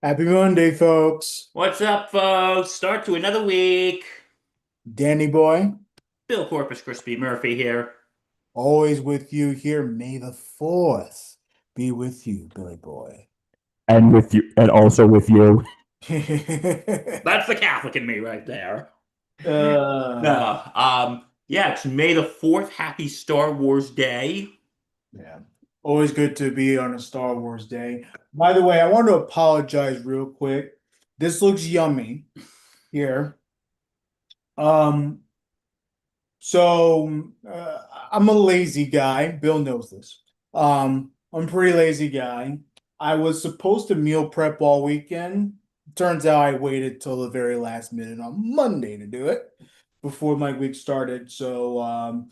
Happy Monday, folks. What's up, folks? Start to another week. Danny boy, Bill Corpus Crispy Murphy here. always with you here. May the 4th be with you, Billy boy. And with you, and also with you. That's the Catholic in me right there. uh, No, yeah, it's May the 4th. Happy Star Wars Day. yeah, always good to be on a Star Wars day. By the way, I want to apologize real quick. This looks yummy here. Um, so I'm a lazy guy. Bill knows this. I'm a pretty lazy guy. I was supposed to meal prep all weekend. Turns out I waited till the very last minute on Monday to do it before my week started. So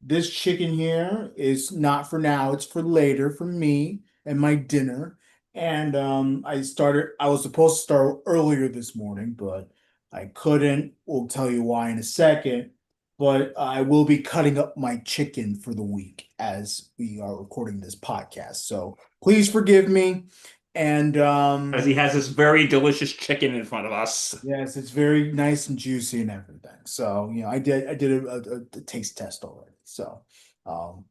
this chicken here is not for now, it's for later for me and my dinner. And I was supposed to start earlier this morning, but I couldn't. We'll tell you why in a second. But I will be cutting up my chicken for the week as we are recording this podcast. So please forgive me. And As he has this very delicious chicken in front of us. yes, it's very nice and juicy and everything. So, I did a taste test already. So, um,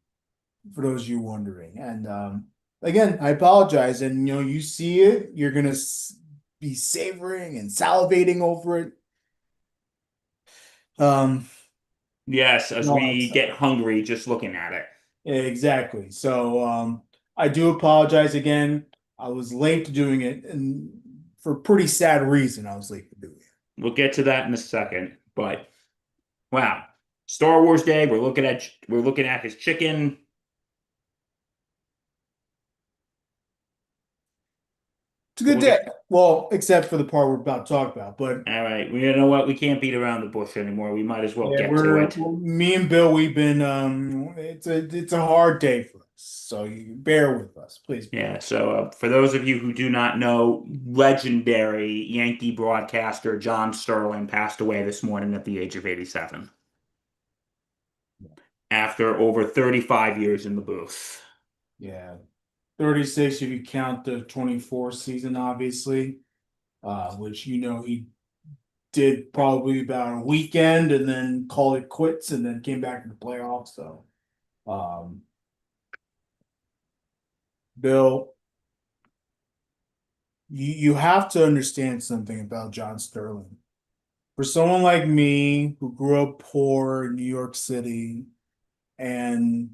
for those of you wondering, and again, I apologize. And you see it, you're gonna be savoring and salivating over it. Um, Yes, as no, we get hungry just looking at it. exactly. So I do apologize again. I was late to doing it, and for a pretty sad reason, I was late to doing it. We'll get to that in a second. But wow, Star Wars Day. We're looking at his chicken. It's a But good we'll day. get Well, except for the part we're about to talk about. But all right. You know what? We can't beat around the bush anymore. We might as well yeah, get to it. me and Bill, we've been it's a hard day for us. So you bear with us, please bear. Yeah, so for those of you who do not know, legendary Yankee broadcaster John Sterling passed away this morning at the age of 87 after over 35 years in the booth. Yeah. 36 if you count the 24 season, obviously. Which he did probably about a weekend and then called it quits and then came back to the playoffs. So, um, Bill, you have to understand something about John Sterling. For someone like me who grew up poor in New York City and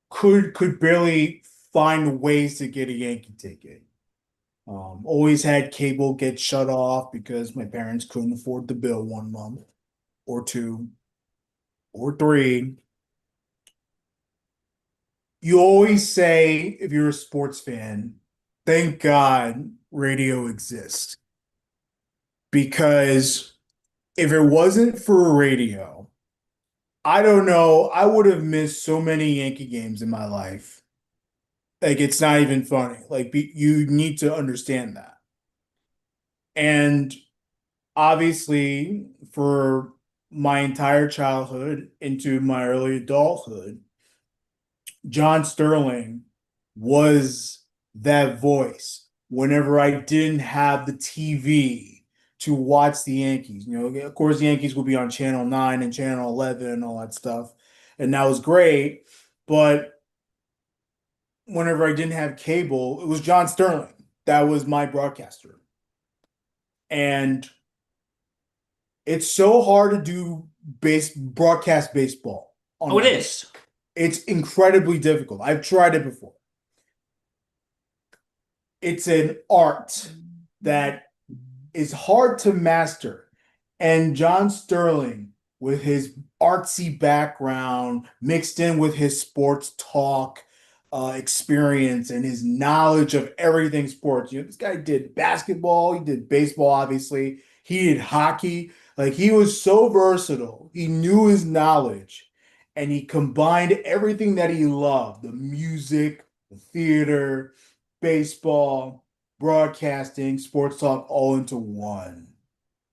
could barely find ways to get a Yankee ticket. Always had cable get shut off because my parents couldn't afford the bill 1 month or two or three. You always say, if you're a sports fan, thank God radio exists. Because if it wasn't for radio, I don't know, I would have missed so many Yankee games in my life. Like, it's not even funny. Like, you need to understand that. And obviously, for my entire childhood into my early adulthood, John Sterling was that voice whenever I didn't have the TV to watch the Yankees. Of course, the Yankees would be on Channel 9 and Channel 11 and all that stuff. And that was great. But whenever I didn't have cable, it was John Sterling. That was my broadcaster. And it's so hard to do broadcast baseball on Oh, it radio. is. It's incredibly difficult. I've tried it before. It's an art that is hard to master. And John Sterling, with his artsy background mixed in with his sports talk experience and his knowledge of everything sports. This guy did basketball, he did baseball, obviously, he did hockey. Like, he was so versatile. He knew his knowledge and he combined everything that he loved, the music, the theater, baseball, broadcasting, sports talk, all into one.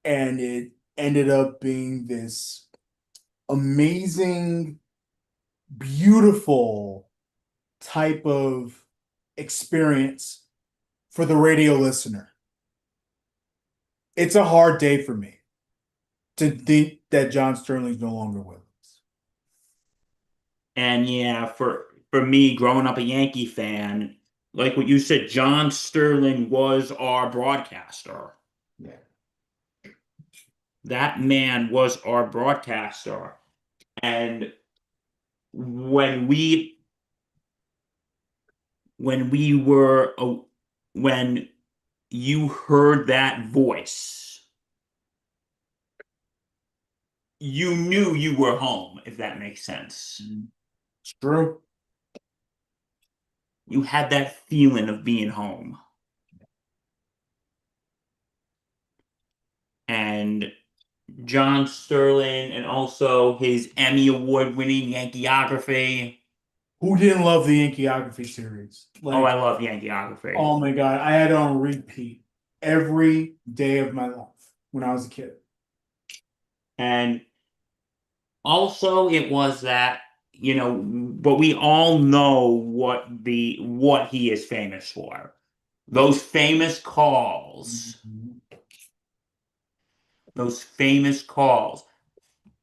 And it ended up being this amazing, beautiful type of experience for the radio listener. It's a hard day for me to think that John Sterling's no longer with us. And yeah, for me, growing up a Yankee fan, like what you said, John Sterling was our broadcaster. Yeah. That man was our broadcaster. And when we when we were when you heard that voice, you knew you were home, if that makes sense. It's true. You had that feeling of being home. And John Sterling, and also his Emmy Award-winning Yankeeography. Who didn't love the Yankeeography series? Oh, I Like, love Yankeeography. oh my God, I had it on repeat every day of my life when I was a kid. And also it was that, but we all know what he is famous for. Those famous calls. Those famous calls.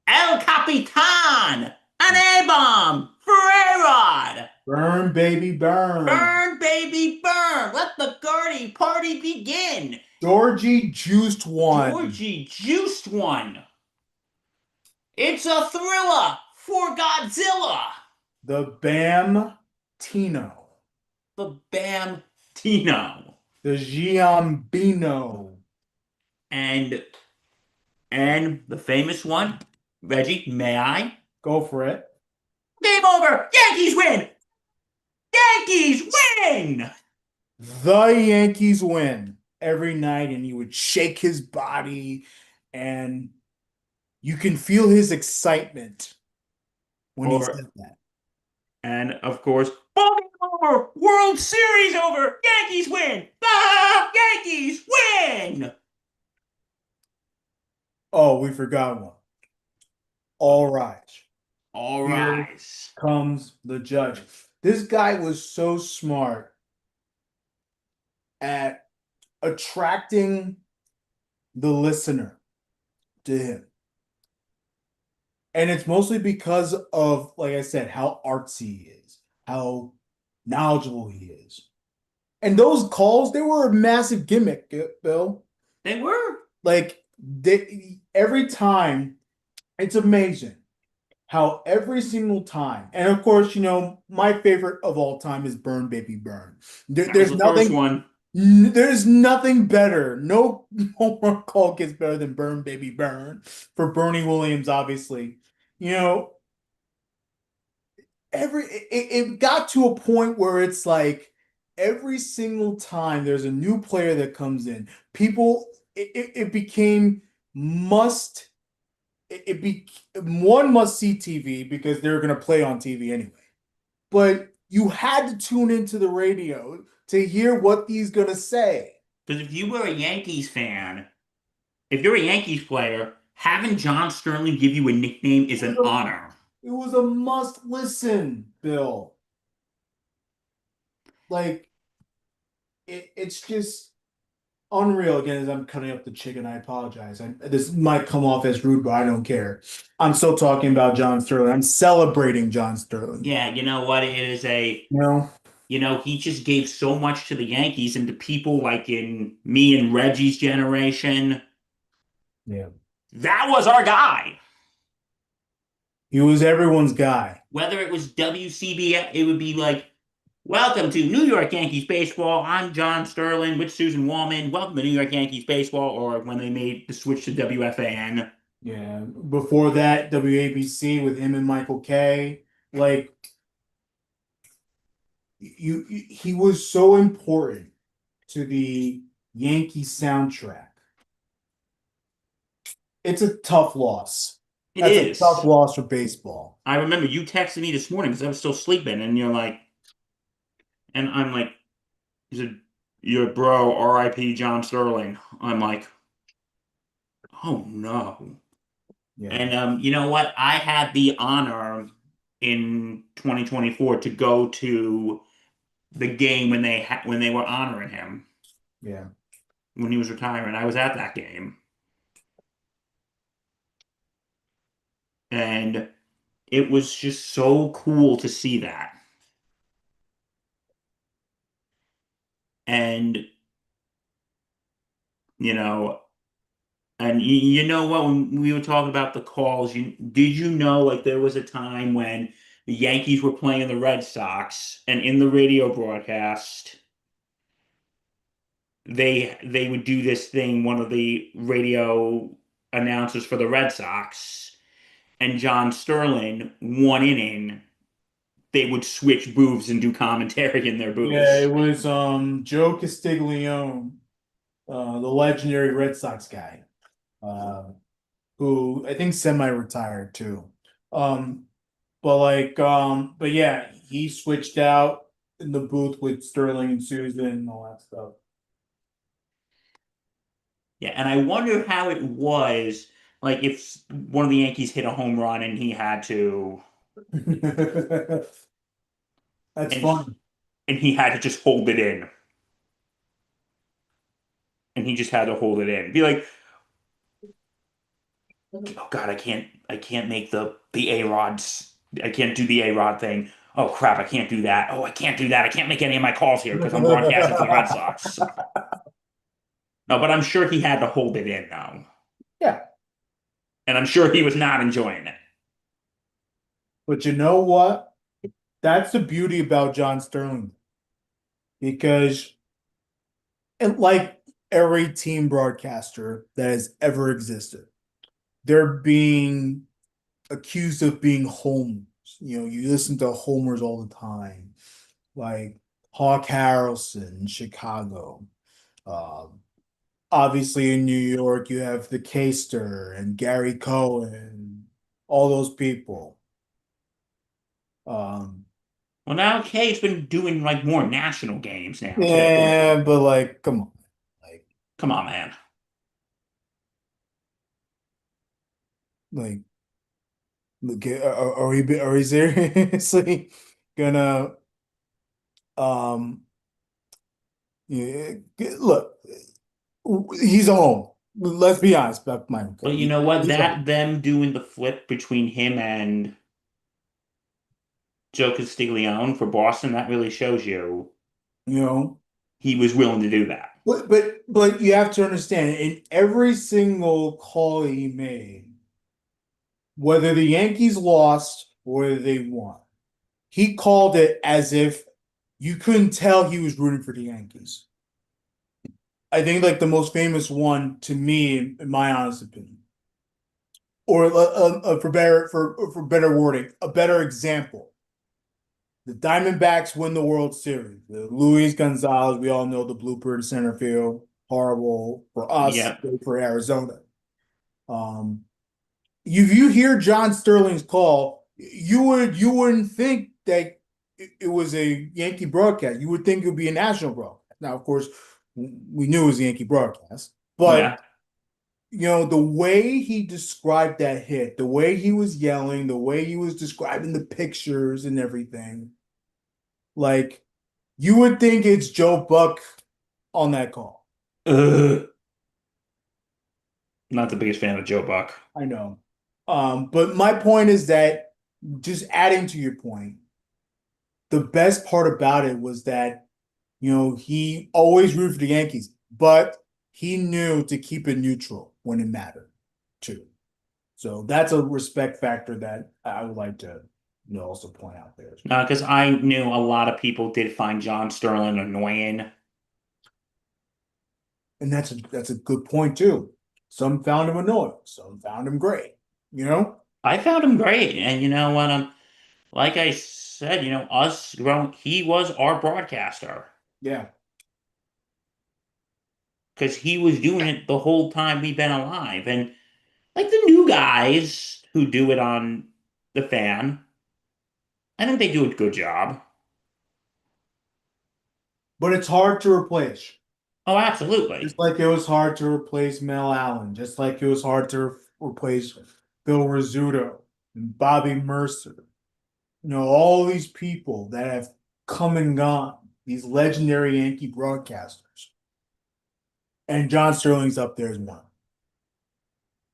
El Capitan! An A-bomb! Ferrerod! Burn, baby, burn. Burn, baby, burn! Let the party begin! Georgie juiced one. Georgie juiced one! It's a thriller for Godzilla! The Bam Tino. The Bam Tino. The Giambino. And the famous one, Reggie, may I? Go for it. Game over! Yankees win! Yankees win! The Yankees win every night, and he would shake his body, and you can feel his excitement when he said that. And of course, ball game over! World Series over! Yankees win! Ah, Yankees win! Oh, we forgot one. All rise. All Here rise. comes the judge. This guy was so smart at attracting the listener to him. And it's mostly because of, like I said, how artsy he is, how knowledgeable he is. And those calls, they were a massive gimmick, Bill. They were. Like, every time, it's amazing how every single time, and of course, my favorite of all time is Burn Baby Burn. There's nothing. First one. There's nothing better. No more call gets better than Burn Baby Burn for Bernie Williams, obviously. It got to a point where it's like every single time there's a new player that comes in, it became one must see TV because they're going to play on TV anyway. But you had to tune into the radio to hear what he's going to say. Because if you were a Yankees fan, if you're a Yankees player, having John Sterling give you a nickname is an honor. It was a must listen, Bill. Like, it's just unreal. Again, as I'm cutting up the chicken, I apologize. This might come off as rude, but I don't care. I'm still talking about John Sterling. I'm celebrating John Sterling. Yeah, you know what? It is he just gave so much to the Yankees and to people like in me and Reggie's generation. Yeah. That was our guy. He was everyone's guy. Whether it was WCBS, it would be like, welcome to New York Yankees baseball. I'm John Sterling with Susan Wallman. Welcome to New York Yankees baseball. Or when they made the switch to WFAN. Yeah. Before that, WABC with him and Michael Kay. Like, he was so important to the Yankee soundtrack. It's a tough loss. That's a tough loss for baseball. I remember you texted me this morning because I was still sleeping, and you're like, and I'm like, you said, your bro, R.I.P. John Sterling. I'm like, oh no. Yeah. And you know what? I had the honor in 2024 to go to the game when they were honoring him. Yeah. when he was retiring. I was at that game. And it was just so cool to see that. And, you know, and you know what, when we were talking about the calls, did you know like there was a time when the Yankees were playing the Red Sox and in the radio broadcast they would do this thing, one of the radio announcers for the Red Sox and John Sterling, 1 inning, they would switch booths and do commentary in their Yeah, booths. it was Joe Castiglione, the legendary Red Sox guy, uh, who I think semi-retired too. Um, but yeah, he switched out in the booth with Sterling and Susan and all that stuff. Yeah, and I wonder how it was, like if one of the Yankees hit a home run and he had to, That's and funny. and he had to just hold it in, and he just had to hold it in. Be like, oh God, I can't make the A-Rods, I can't do the A-Rod thing. Oh crap, I can't do that. Oh, I can't do that. I can't make any of my calls here because I'm broadcasting for the Red Sox. No, but I'm sure he had to hold it in now, Yeah, and I'm sure he was not enjoying it. but you know what? That's the beauty about John Sterling, because and like every team broadcaster that has ever existed, they're being accused of being homers. You know, you listen to homers all the time, like Hawk Harrelson in Chicago. Um, Obviously in New York, you have the Caster and Gary Cohen, all those people. Um, Well, now Kay's been doing like more national games now too. yeah, but like, come on, like, Come on, man. like, look, are we seriously gonna, um, yeah, look, he's a home. Let's be honest about Mike. But you Okay? know what? He's a home. That them doing the flip between him and Joe Castiglione for Boston, that really shows you You know, he was willing to do that. but you have to understand, in every single call he made, whether the Yankees lost or whether they won, he called it as if you couldn't tell he was rooting for the Yankees. I think like the most famous one to me, in my honest opinion, or for better wording, a better example. The Diamondbacks win the World Series. The Luis Gonzalez, we all know the blooper in center field, horrible for us, Yeah. great for Arizona. You hear John Sterling's call, you wouldn't think that it was a Yankee broadcast. You would think it would be a national broadcast. Now, of course, we knew it was a Yankee broadcast, but Yeah. you know, the way he described that hit, the way he was yelling, the way he was describing the pictures and everything, like you would think it's Joe Buck on that call. Ugh. Not the biggest fan of Joe Buck. I know. But my point is that, just adding to your point, the best part about it was that, you know, he always rooted for the Yankees, but he knew to keep it neutral when it mattered too. So that's a respect factor that I would like to, you know, also point out there. Because I knew a lot of people did find John Sterling annoying. And that's a good point too. Some found him annoying, some found him great, you know? I found him great, and you know what? Like I said, us growing, he was our broadcaster Yeah. because he was doing it the whole time we've been alive, and like the new guys who do it on the fan, I think they do a good job. But it's hard to replace. Oh, absolutely. Just like it was hard to replace Mel Allen, just like it was hard to replace Phil Rizzuto and Bobby Mercer. You know, all these people that have come and gone, these legendary Yankee broadcasters. And John Sterling's up there as one.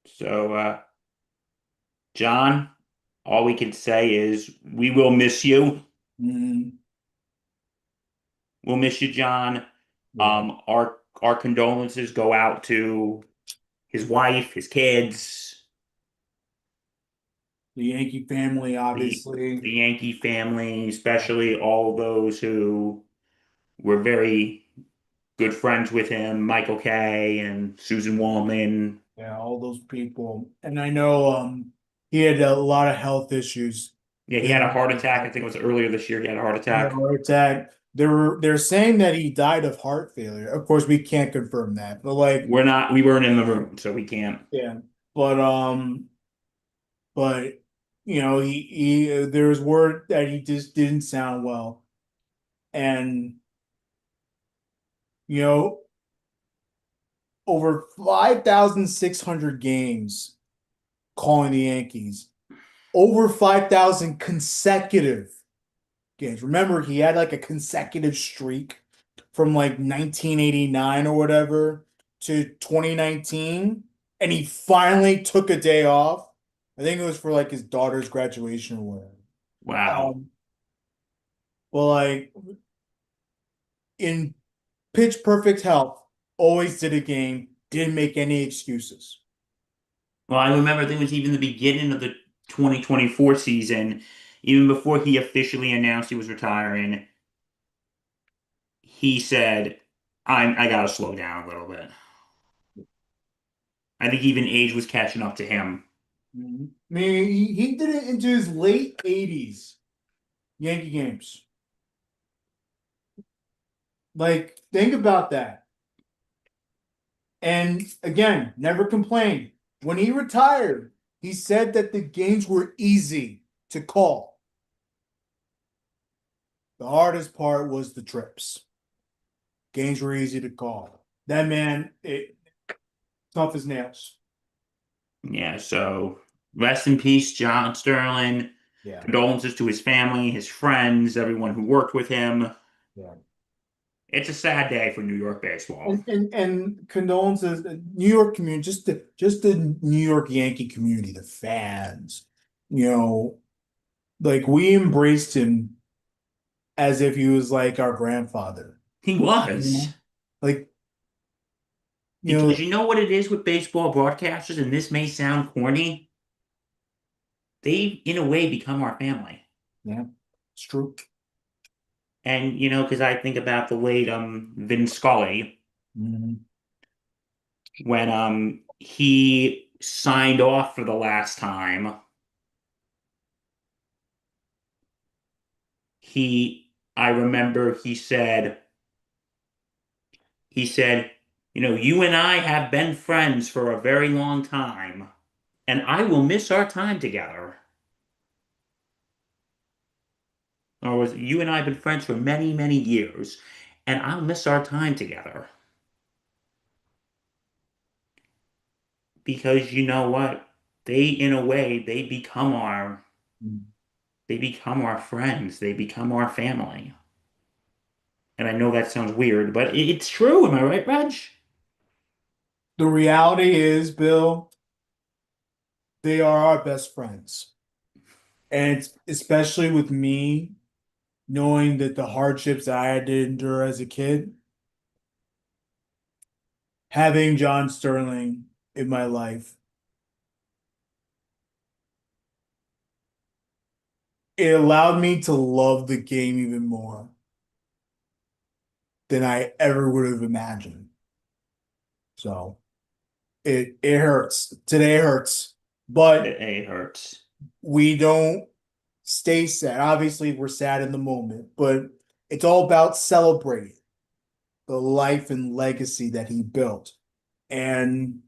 So, John, all we can say is we will miss you. Mhm. We'll miss you, John. Yeah. Our condolences go out to his wife, his kids, The Yankee family, the obviously. Yankee family, especially all those who were very good friends with him, Michael Kay and Susan Wallman. Yeah, all those people. And I know he had a lot of health issues. Yeah, he had a Dealing heart with attack. I think it was earlier this year. He had a heart the attack. heart attack. They're saying that he died of heart failure. Of course, we can't confirm that, but like, We weren't in the room, so we can't. yeah. But but he there's word that he just didn't sound well. And you know, over 5,600 games calling the Yankees, over 5,000 consecutive games. Remember, he had like a consecutive streak from like 1989 or whatever to 2019, and he finally took a day off. I think it was for like his daughter's graduation or whatever. Wow. Um, well, like in pitch perfect health, always did a game, didn't make any excuses. Well, I remember I think it was even the beginning of the 2024 season, even before he officially announced he was retiring, he said, I gotta slow down a little bit. I think even age was catching up to him. Mhm. I mean, he did it into his late 80s Yankee games. Like, think about that. And again, never complained. When he retired, he said that the games were easy to call. The hardest part was the trips. Games were easy to call. That man, tough as nails. Yeah, so rest in peace, John Sterling. Yeah. Condolences to his family, his friends, everyone who worked with him. Yeah. It's a sad day for New York baseball. And condolences, New York community, just the New York Yankee community, the fans. You know, like we embraced him as if he was like our grandfather. He You was. know? Like, you know, Because you know what it is with baseball broadcasters, and this may sound corny, they, in a way, become our family. yeah, it's true. And, because I think about the late Vin Scully, Mhm. when he signed off for the last time, I remember he said, you and I have been friends for a very long time, and I will miss our time together. Or was it, you and I have been friends for many, many years, and I'll miss our time together. Because you know what? In a way, they become our friends. They become our family. And I know that sounds weird, but it's true. Am I right, Reg? The reality is, Bill, they are our best friends. And it's especially with me knowing that the hardships I had to endure as a kid, having John Sterling in my life, it allowed me to love the game even more than I ever would have imagined. So it hurts. Today hurts, but It hurts. we don't stay sad. Obviously, we're sad in the moment, but it's all about celebrating the life and legacy that he built. And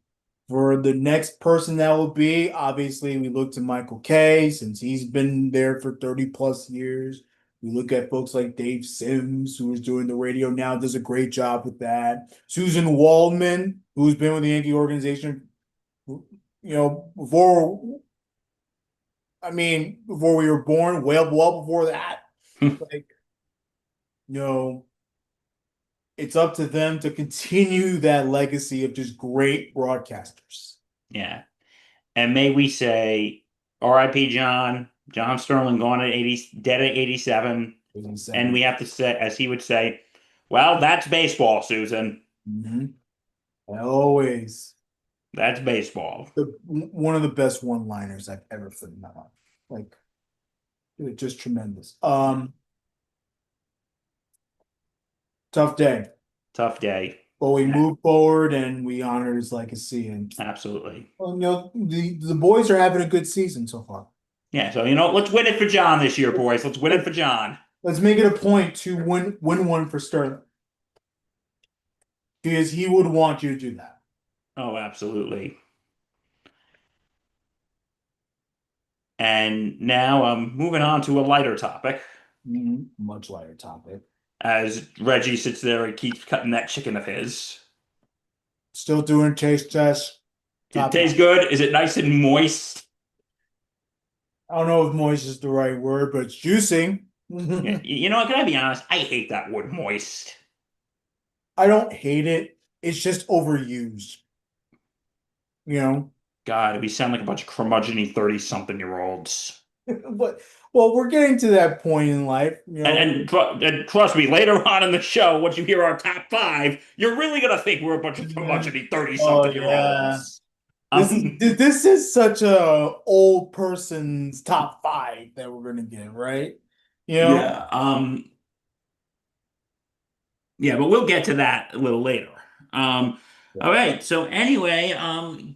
for the next person that will be, obviously, we look to Michael Kay since he's been there for 30 plus years. We look at folks like Dave Sims, who is doing the radio now, does a great job with that. Susan Waldman, who's been with the Yankee organization, before, I mean, before we were born, well before that. Like, you know, it's up to them to continue that legacy of just great broadcasters. Yeah. And may we say, R.I.P. John Sterling gone at 80, dead at 87. And we have to say, as he would say, well, that's baseball, Susan. Always. That's baseball. One of the best one-liners I've ever put in my life. Like, just tremendous. Tough day. Tough day. But we move forward and we honor his legacy. And Absolutely. well, the boys are having a good season so far. Yeah, so let's win it for John this year, boys. Let's win it for John. Let's make it a point to win one for Sterling. Because he would want you to do that. Oh, absolutely. And now moving on to a lighter topic. Much lighter topic. As Reggie sits there and keeps cutting that chicken of his. Still doing taste tests. It tastes good. Is it nice and moist? I don't know if moist is the right word, but it's juicy. Yeah, you know what? Can I be honest? I hate that word, moist. I don't hate it. It's just overused. God, we sound like a bunch of curmudgeon 30-something-year-olds. But we're getting to that point in life. And trust me, later on in the show, once you hear our top 5, you're really gonna think we're a bunch of curmudgeon 30-something-year-olds. This is such a old person's top 5 that we're gonna get, right? Yeah. Yeah, but we'll get to that a little later. All right. So anyway,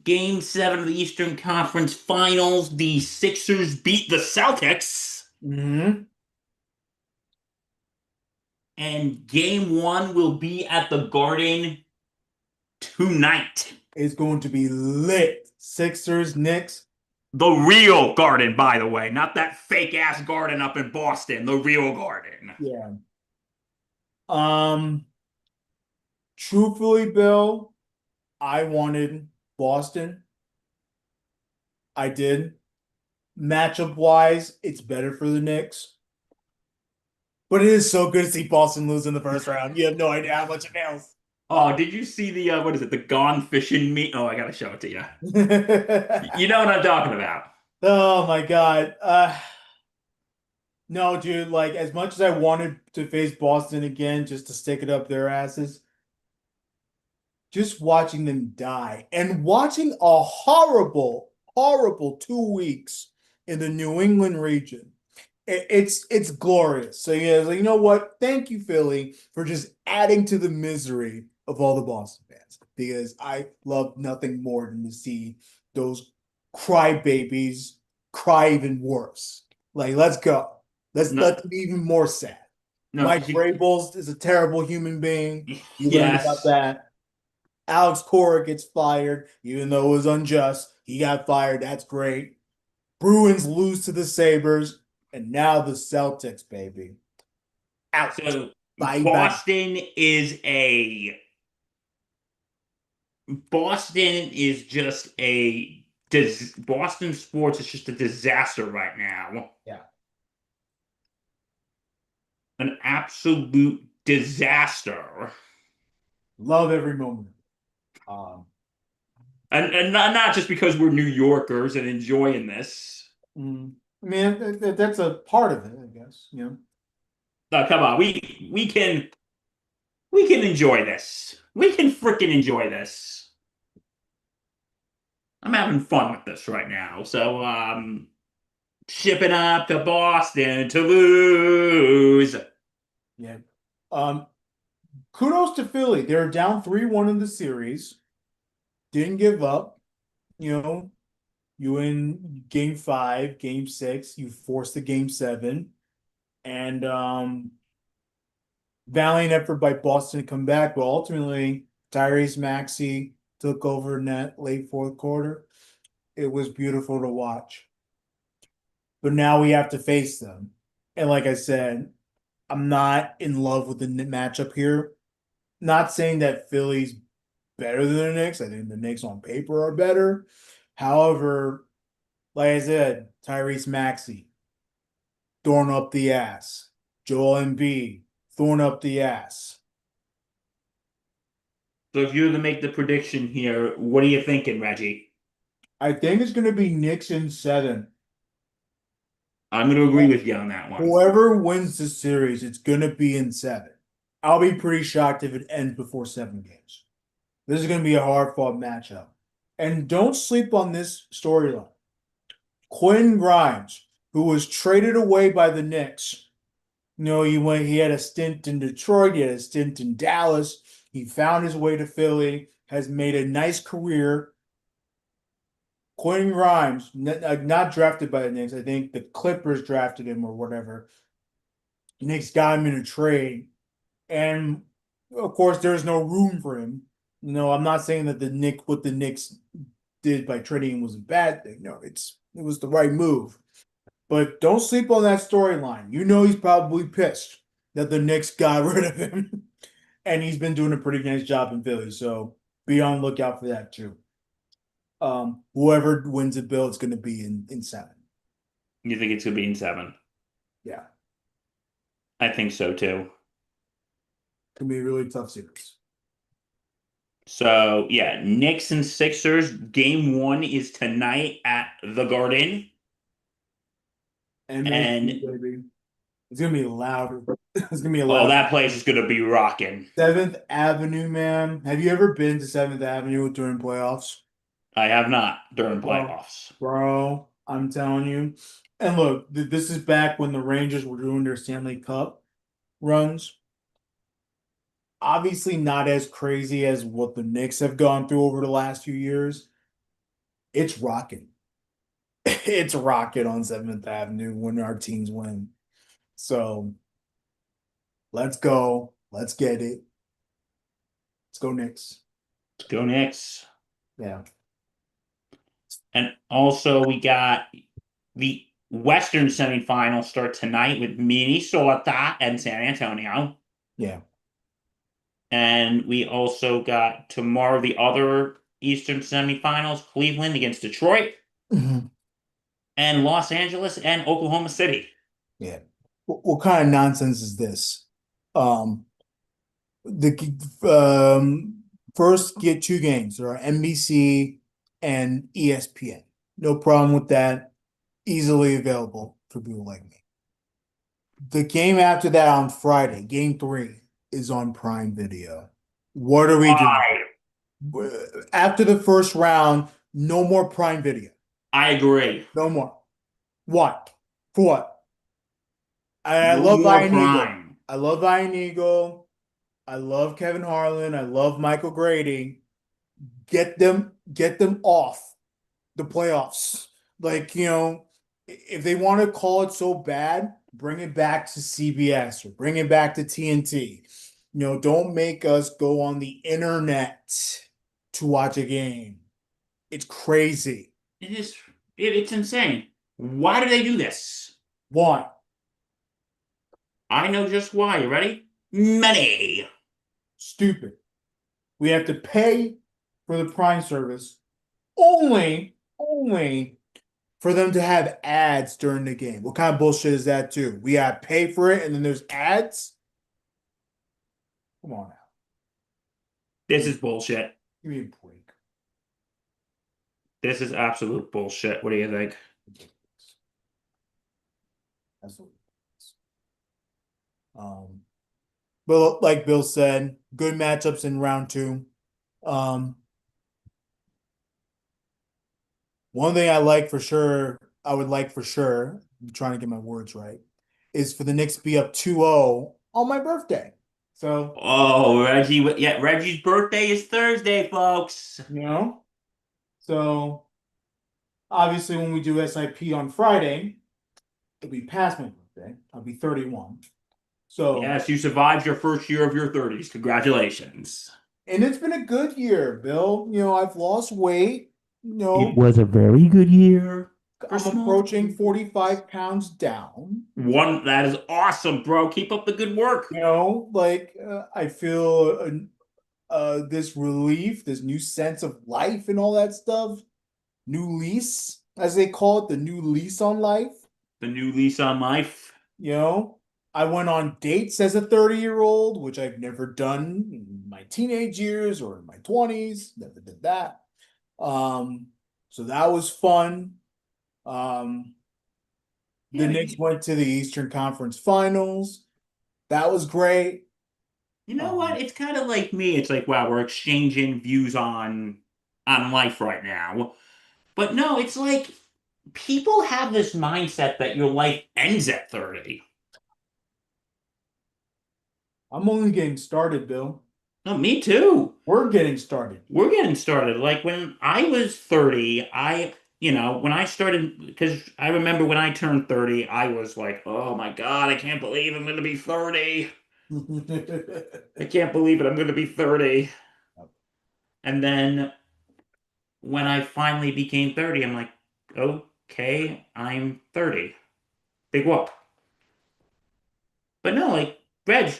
Game 7 of the Eastern Conference Finals, the Sixers beat the Celtics. And Game 1 will be at the Garden tonight. It's going to be lit. Sixers, Knicks. The real Garden, by the way, not that fake ass Garden up in Boston. The real Garden. Yeah. Truthfully, Bill, I wanted Boston. I did. Matchup wise, it's better for the Knicks. But it is so good to see Boston lose in the first round. You have no idea how much it feels. Oh, did you see the what is it? The Gone Fishing meet? Oh, I gotta show it to you. You know what I'm talking about. Oh my God. No, dude, like as much as I wanted to face Boston again just to stick it up their asses, just watching them die and watching a horrible, horrible 2 weeks in the New England region. It's glorious. So yeah, like, you know what? Thank you, Philly, for just adding to the misery of all the Boston fans, because I love nothing more than to see those crybabies cry even worse. Like, let's go. Let them be even more sad. Mike Vrabel is a terrible human being. You learned about that. Alex Cora gets fired, even though it was unjust. He got fired. That's great. Bruins lose to the Sabres, and now the Celtics, baby. Out. So Boston is just a Boston sports is just a disaster right now. Yeah. An absolute disaster. Love every moment. And not just because we're New Yorkers and enjoying this. I mean, that's a part of it, I guess. No, come on, we can enjoy this. We can freaking enjoy this. I'm having fun with this right now. So shipping up to Boston to lose. Yeah. Kudos to Philly. They're down 3-1 in the series. Didn't give up. You win game 5, game 6, you forced the game 7. And valiant effort by Boston to come back, but ultimately Tyrese Maxey took over in that late fourth quarter. It was beautiful to watch. But now we have to face them. And like I said, I'm not in love with the matchup here. Not saying that Philly's better than the Knicks. I think the Knicks on paper are better. However, like I said, Tyrese Maxey, throwing up the ass. Joel Embiid, throwing up the ass. So if you were to make the prediction here, what are you thinking, Reggie? I think it's going to be Knicks in 7. I'm going to agree with you on that one. Whoever wins the series, it's going to be in 7. I'll be pretty shocked if it ends before 7 games. This is going to be a hard-fought matchup. And don't sleep on this storyline. Quentin Grimes, who was traded away by the Knicks. He had a stint in Detroit, he had a stint in Dallas. He found his way to Philly, has made a nice career. Quentin Grimes, not drafted by the Knicks. I think the Clippers drafted him or whatever. The Knicks got him in a trade. And of course, there's no room for him. I'm not saying that what the Knicks did by trading him was a bad thing. No, it was the right move. But don't sleep on that storyline. He's probably pissed that the Knicks got rid of him. And he's been doing a pretty nice job in Philly. So be on the lookout for that too. Whoever wins the bill, it's going to be in 7. You think it's going to be in 7? Yeah. I think so too. It's going to be a really tough series. So, yeah, Knicks and Sixers. Game 1 is tonight at the Garden. And baby. It's going to be loud. It's going to be a loud. Oh, that place is going to be rocking. 7th Avenue, man. Have you ever been to 7th Avenue during playoffs? I have not during playoffs. Bro, I'm telling you. And look, this is back when the Rangers were doing their Stanley Cup runs. Obviously not as crazy as what the Knicks have gone through over the last few years. It's rocking. It's rocking on 7th Avenue when our teams win. So let's go. Let's get it. Let's go Knicks. Let's go Knicks. Yeah. And also we got the Western semifinals start tonight with Minnesota and San Antonio. Yeah. And we also got tomorrow the other Eastern semifinals, Cleveland against Detroit, and Los Angeles and Oklahoma City. Yeah. What kind of nonsense is this? First get 2 games. There are NBC and ESPN. No problem with that. Easily available for people like me. The game after that on Friday, game 3, is on Prime Video. What are we doing? After the first round, no more Prime Video. I agree. No more. What? For what? I love Ian Eagle. I love Ian Eagle. I love Kevin Harlan. I love Michael Grady. Get them off the playoffs. If they want to call it so bad, bring it back to CBS or bring it back to TNT. Don't make us go on the internet to watch a game. It's crazy. It is. It's insane. Why do they do this? Why? I know just why. You ready? Money. Stupid. We have to pay for the Prime service only for them to have ads during the game. What kind of bullshit is that too? We gotta pay for it and then there's ads? Come on now. This is bullshit. Give me a break. This is absolute bullshit. What do you think? That's what but like Bill said, good matchups in round 2. One thing I would like for sure, I'm trying to get my words right, is for the Knicks to be up 2-0 on my birthday. So, Reggie, yeah, Reggie's birthday is Thursday, folks. So obviously when we do SIP on Friday, it'll be past my birthday. I'll be 31. So yes, you survived your first year of your 30s. Congratulations. And it's been a good year, Bill. I've lost weight. It was a very good year. I'm approaching 45 pounds down. That is awesome, bro. Keep up the good work. I feel this relief, this new sense of life and all that stuff. New lease, as they call it, the new lease on life. The new lease on life. I went on dates as a 30-year-old, which I've never done in my teenage years or in my 20s. Never did that. So that was fun. The Knicks went to the Eastern Conference Finals. That was great. You know what? It's kind of like me. It's like, wow, we're exchanging views on life right now. But no, it's like people have this mindset that your life ends at 30. I'm only getting started, Bill. No, me too. We're getting started. We're getting started. Like when I was 30, when I started, because I remember when I turned 30, I was like, oh my God, I can't believe I'm going to be 30. I can't believe it. I'm going to be 30. And then when I finally became 30, I'm like, okay, I'm 30. Big whoop. But no, like, Reg,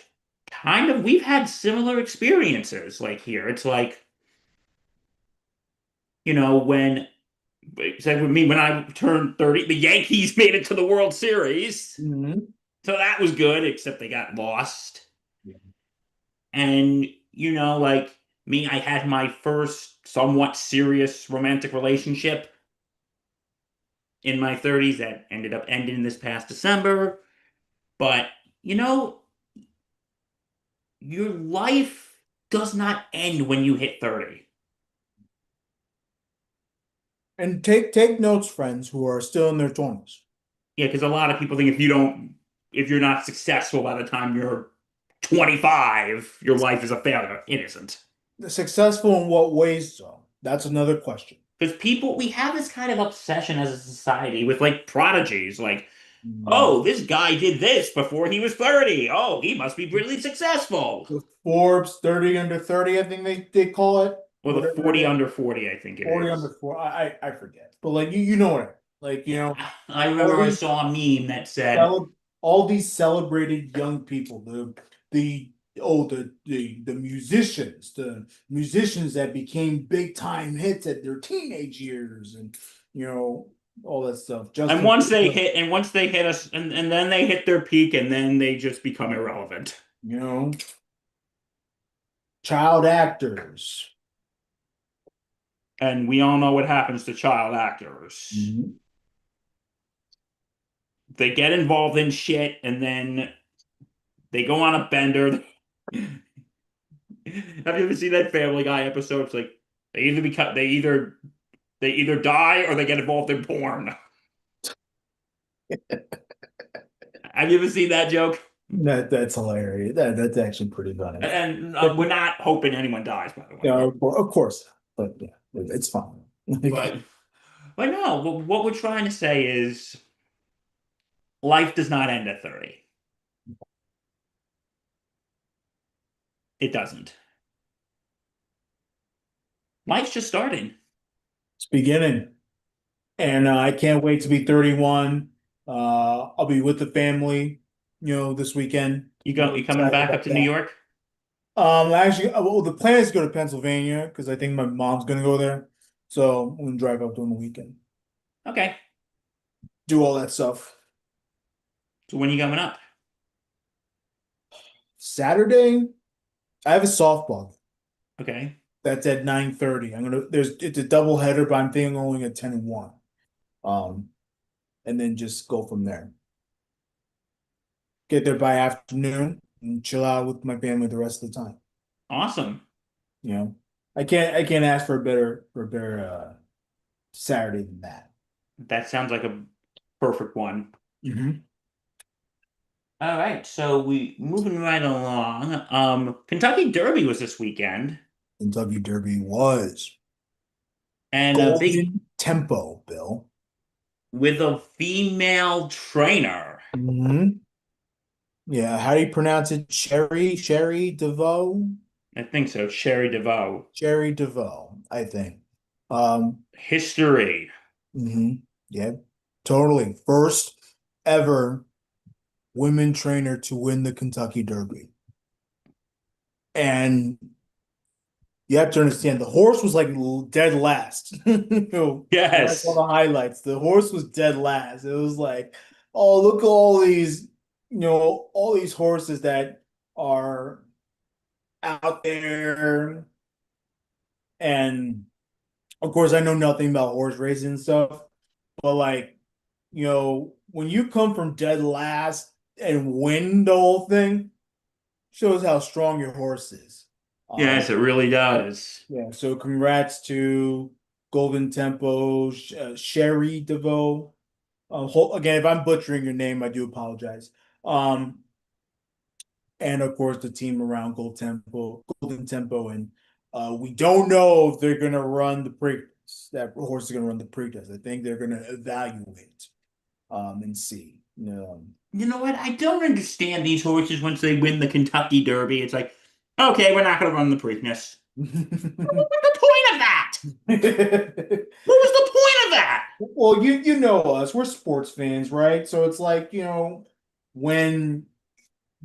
kind of, we've had similar experiences like here. It's like, when, it's like with me, when I turned 30, the Yankees made it to the World Series. Mm-hmm. So that was good, except they got lost. Yeah. And, like me, I had my first somewhat serious romantic relationship in my 30s that ended up ending this past December. But, your life does not end when you hit 30. And take notes, friends who are still in their 20s. Yeah, because a lot of people think if you're not successful by the time you're 25, your life is a failure. It isn't. Successful in what ways, though? That's another question. Because we have this kind of obsession as a society with like prodigies, like, Mm. oh, this guy did this before he was 30. Oh, he must be really successful. The Forbes 30 under 30, I think they call it. Or the Whatever 40 it is. under 40, I think it 40 is. under 4. I forget. But like you know what I mean. Like, I remember I saw a meme that said, all these celebrated young people, the musicians, the musicians that became big time hits at their teenage years, and all that stuff. and once they hit us, and then they hit their peak, and then they just become irrelevant. Child actors. And we all know what happens to child actors. Mm-hmm. They get involved in shit, and then they go on a bender. Have you ever seen that Family Guy episode? It's like they either die or they get involved in porn. Have you ever seen that joke? That's hilarious. That's actually pretty funny. And we're not hoping anyone dies, by the way. Yeah, of course. But yeah, it's fine. But no, what we're trying to say is life does not end at 30. It doesn't. Life's just starting. It's beginning. And I can't wait to be 31. I'll be with the family, this weekend. You coming back up to New York? Actually, well, the plan is to go to Pennsylvania because I think my mom's gonna go there. So I'm gonna drive up during the weekend. Okay. Do all that stuff. So when are you coming up? Saturday, I have a softball. Okay. That's at 9:30. It's a double header, but I'm thinking only at 10 and 1. And then just go from there. Get there by afternoon and chill out with my family the rest of the time. Awesome. I can't ask for a better Saturday than that. That sounds like a perfect one. Mm-hmm. All right, so we moving right along. Kentucky Derby was this weekend. Kentucky Derby was. And Golden a big tempo, Bill. With a female trainer. Mm-hmm. Yeah, how do you pronounce it? Sherry DeVoe? I think so. Sherry DeVoe. Sherry DeVoe, I think. History. Mm-hmm. Yeah, totally. First ever women trainer to win the Kentucky Derby. And you have to understand, the horse was like dead last. Yes. I saw the highlights. The horse was dead last. It was like, oh, look at all these, all these horses that are out there. And of course, I know nothing about horse racing and stuff, but like, when you come from dead last and win the whole thing, shows how strong your horse is. Yes, it really does. Yeah, so congrats to Golden Tempo, Sherry DeVoe. Again, if I'm butchering your name, I do apologize. And of course the team around Golden Tempo, and we don't know if they're gonna run the Preakness. That horse is gonna run the Preakness. I think they're gonna evaluate, and see. You know what? I don't understand these horses once they win the Kentucky Derby. It's like, okay, we're not going to run the Preakness. What was the point of that? What was the point of that? Well, you know us, we're sports fans, right? So it's like, when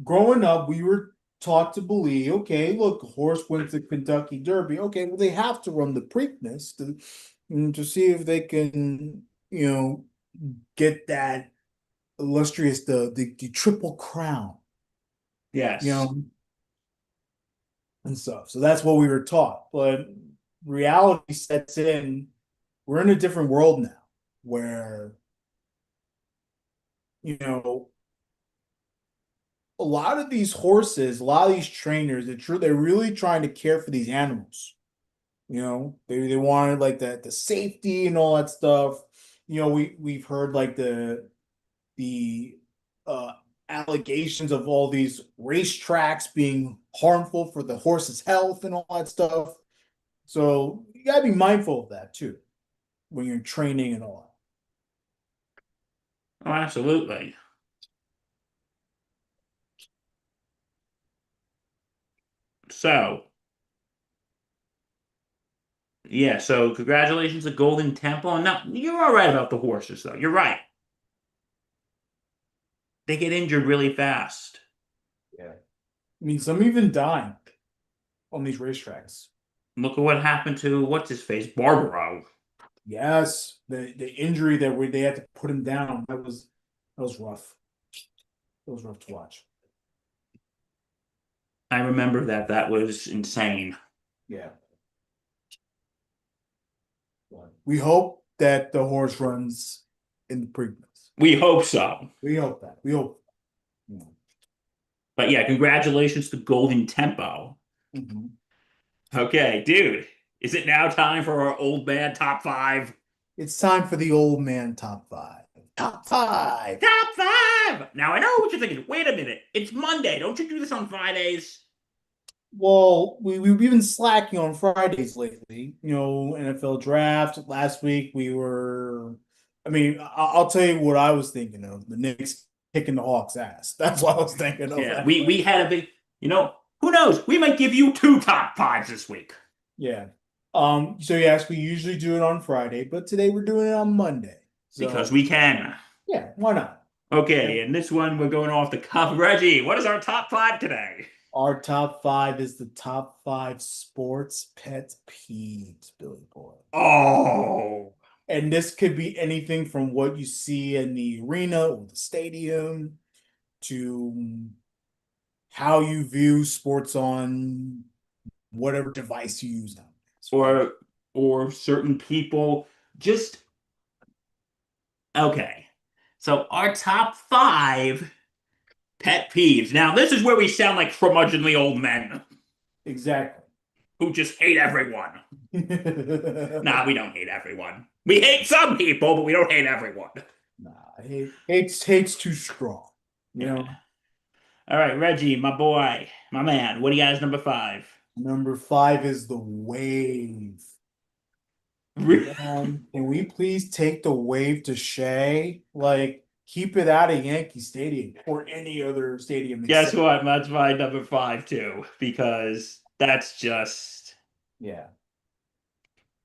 growing up, we were taught to believe, okay, look, a horse wins the Kentucky Derby. Okay, well, they have to run the Preakness to see if they can, get that illustrious the Triple Crown. Yes. And stuff. So that's what we were taught. But reality sets in. We're in a different world now where, a lot of these horses, a lot of these trainers, they're really trying to care for these animals. They wanted like the safety and all that stuff. We've heard like the allegations of all these racetracks being harmful for the horse's health and all that stuff. So you gotta be mindful of that too when you're training and all Oh, absolutely. So, yeah, so congratulations to Golden Temple. And now, you're all right about the horses, though. You're right. They get injured really fast. Yeah. I mean, some even die on these racetracks. Look at what happened to what's his face, Barbaro. Yes, the injury they had to put him down. That was rough. It was rough to watch. I remember that. That was insane. Yeah. We hope that the horse runs in the Preakness. We hope so. We hope that. We hope. But yeah, congratulations to Golden Tempo. Mm-hmm. Okay, dude. Is it now time for our old man top 5? It's time for the old man top 5. Top 5. Top 5! Now I know what you're thinking. Wait a minute. It's Monday. Don't you do this on Fridays? Well, we've been slacking on Fridays lately. NFL draft. Last week I'll tell you what I was thinking of. The Knicks kicking the Hawks' ass. That's what I was thinking of. Yeah, we had a big, who knows? We might give you 2 top 5s this week. Yeah. So yes, we usually do it on Friday, but today we're doing it on Monday. Because we can. Yeah, why not? Okay, and this one we're going off the cuff. Reggie, what is our top 5 today? Our top 5 is the top 5 sports pet peeves, Billy Boy. Oh. And this could be anything from what you see in the arena or the stadium to how you view sports on whatever device you use now. Or certain people just okay. So our top 5 pet peeves. Now this is where we sound like curmudgeonly old men. Exactly. Who just hate everyone. Nah, we don't hate everyone. We hate some people, but we don't hate everyone. Nah, hate's too strong. All right, Reggie, my boy, my man. What do you got as number 5? Number 5 is the wave. Can we please take the wave to Shea? Like, keep it out of Yankee Stadium or any other stadium. Guess what? That's my number 5 too, because that's just yeah.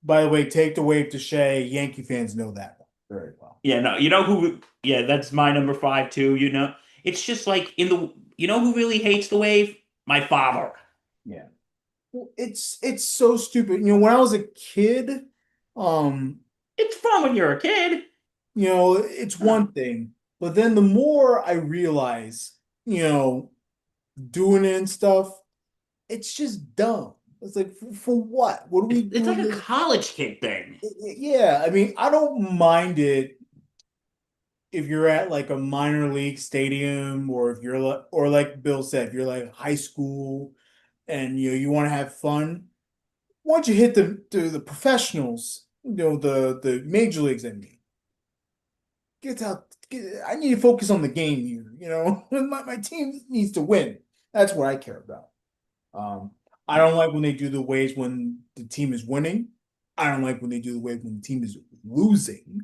By the way, take the wave to Shea. Yankee fans know that one very well. Yeah, no, who? Yeah, that's my number 5 too. It's just like who really hates the wave? My father. Yeah. Well, it's so stupid. When I was a kid, it's fun when you're a kid. It's one thing, but then the more I realize, doing it and stuff, it's just dumb. It's like for what? What are we It's like doing a this? college kid thing. Yeah, I mean, I don't mind it if you're at like a minor league stadium, or if you're like, or like Bill said, if you're like high school and you want to have fun. Once you hit the professionals, the major leagues, I mean, get out. I need to focus on the game here. My team needs to win. That's what I care about. Um, I don't like when they do the waves when the team is winning. I don't like when they do the waves when the team is losing.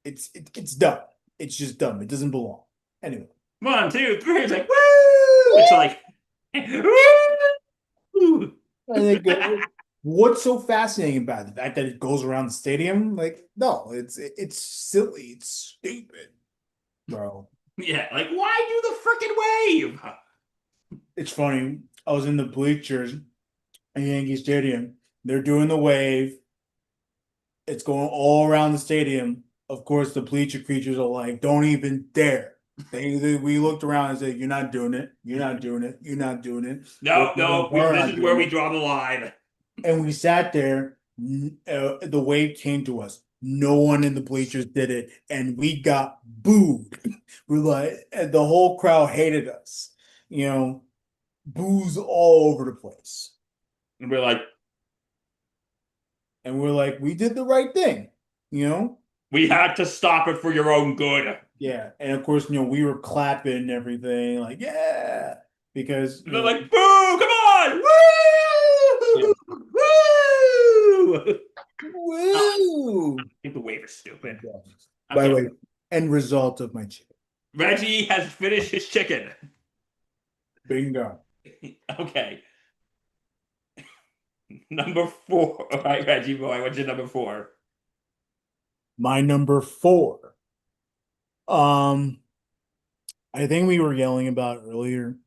It's dumb. It's just dumb. It doesn't belong. Anyway, 1, 2, 3. It's like woo. It's like woo. I think what's so fascinating about it? The fact that it goes around the stadium? Like, no, it's silly. It's stupid, bro. Yeah, like why do the freaking wave? It's funny. I was in the bleachers at Yankee Stadium. They're doing the wave. It's going all around the stadium. Of course, the bleacher creatures are like, "Don't even dare." We looked around and said, "You're not doing it. You're not doing it. You're not doing it." No, We're this not is where doing we it. draw the line. And we sat there. The wave came to us. No one in the bleachers did it, and we got booed. We're like, and the whole crowd hated us. Boos all over the place. And we're like, And we're like, we did the right thing, you know? we had to stop it for your own good. Yeah. And of course, we were clapping and everything, like, yeah, because And they're like, boo, come on! Woo! Woo! woo. I think the wave is stupid. By the way, end result of my chicken. Reggie has finished his chicken. Bingo. Okay. Number 4. All right, Reggie boy, what's your number 4? My number 4. I think we were yelling about earlier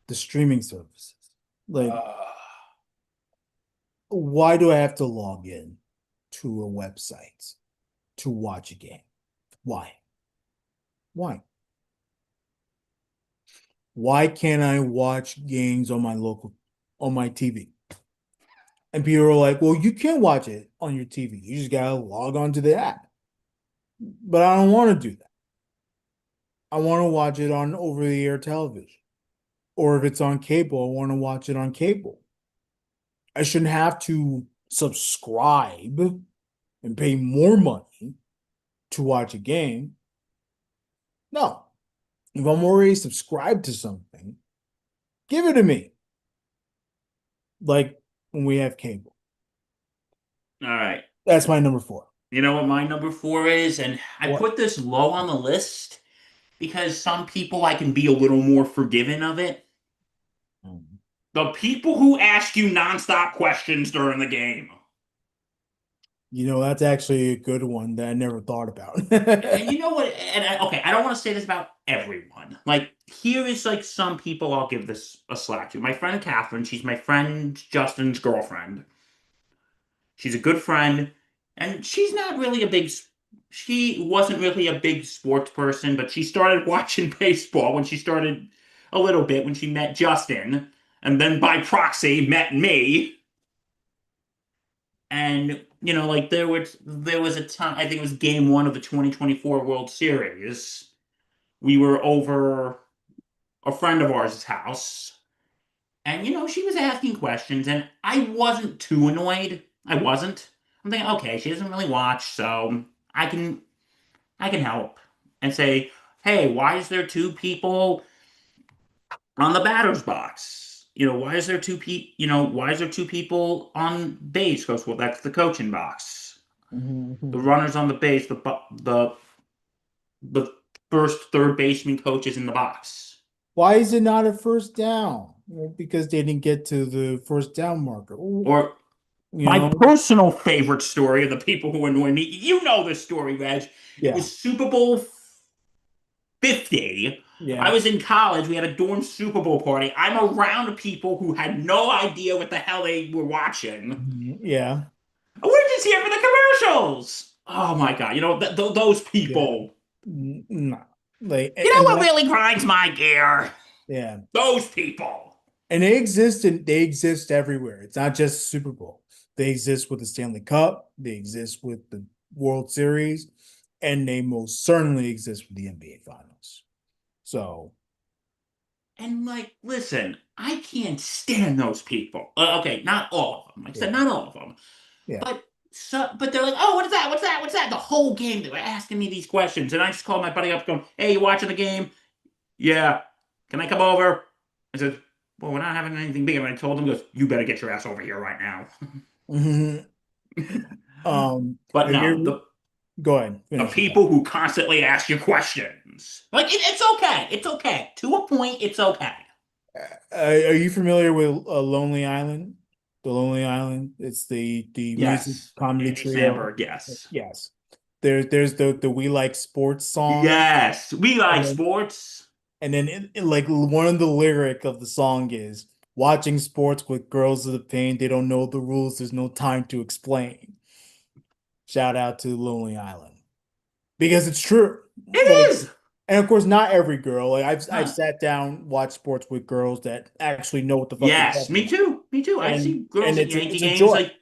the streaming services. Like, why do I have to log in to a website to watch a game? Why? Why? Why can't I watch games on my TV? And people are like, well, you can watch it on your TV. You just gotta log on to the app. But I don't want to do that. I want to watch it on over-the-air television. Or if it's on cable, I want to watch it on cable. I shouldn't have to subscribe and pay more money to watch a game. No. If I'm already subscribed to something, give it to me. Like when we have cable. All right. That's my number 4. You know what my number 4 is? And I put this low on the list because some people I can be a little more forgiving of it. The people who ask you nonstop questions during the game. That's actually a good one that I never thought about. And you know what? Okay, I don't want to say this about everyone. Like, here is like some people I'll give this a slack to. My friend Catherine, she's my friend Justin's girlfriend. She's a good friend, and she wasn't really a big sports person, but she started watching baseball when she met Justin, and then by proxy met me. And like there was a time, I think it was game 1 of the 2024 World Series. We were over a friend of ours' house, and she was asking questions, and I wasn't too annoyed. I wasn't. I'm thinking, okay, she doesn't really watch, so I can help and say, hey, why is there 2 people on the batter's box? Why is there 2 people on base? Goes, well, that's the coaching box. The runners on the base, the first, third baseman coach is in the box. Why is it not a first down? Because they didn't get to the first down marker. Or my personal favorite story of the people who annoy me. You know this story, Reg. Yeah. It was Super Bowl 50. Yeah. I was in college. We had a dorm Super Bowl party. I'm around people who had no idea what the hell they were watching. Yeah. We're just here for the commercials. Oh my God. Those people. Yeah. No. Like, what really grinds my gear? Yeah. Those people. And they exist everywhere. It's not just Super Bowl. They exist with the Stanley Cup, they exist with the World Series, and they most certainly exist with the NBA Finals. So, And like, listen, I can't stand those people. Okay, not all of them. Like I said, yeah, not all of them. yeah. But they're like, oh, what is that? What's that? What's that? The whole game they were asking me these questions, and I just called my buddy up, going, "Hey, you watching the game? Yeah. Can I come over?" I said, "Well, we're not having anything big." And I told him, he goes, "You better get your ass over here right now." Mhm. But Have no, you go ahead, the finish your thought. people who constantly ask you questions, like it's okay, it's okay. To a point, it's okay. Are you familiar with Lonely Island? The Lonely Island. It's the music Yes, comedy Andy trio. Samberg. Yes, Yes. There's the We Like Sports song, yes. We like and then sports. like one of the lyric of the song is watching sports with girls of the pain. They don't know the rules. There's no time to explain. Shout out to Lonely Island because it's true. Like, It is. and of course, not every girl. Like I've No. sat down watched sports with girls that actually know what the fuck they're Yes, talking me about, too. Me too. I see and girls at it's Yankee a games, joy. like,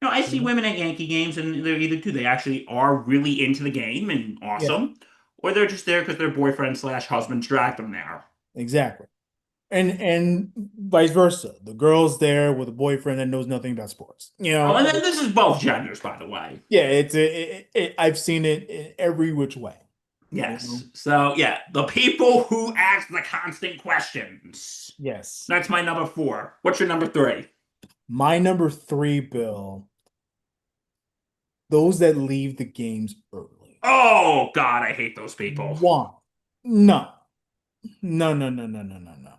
I You see know? women at Yankee games, and they're either two, they actually are really into the game and Yeah, awesome, or they're just there because their boyfriend slash husbands dragged them there. exactly. And vice versa. The girl's there with a boyfriend that knows nothing about sports. Oh, and then this is both genders, by the way. Yeah, I've seen it in every which way. You know? Yes. So yeah, the people who ask the constant questions. Yes. That's my number four. What's your number three? My number three, Bill, those that leave the games early. Oh God, I hate those people. One. No. No, no, no, no, no, no, no.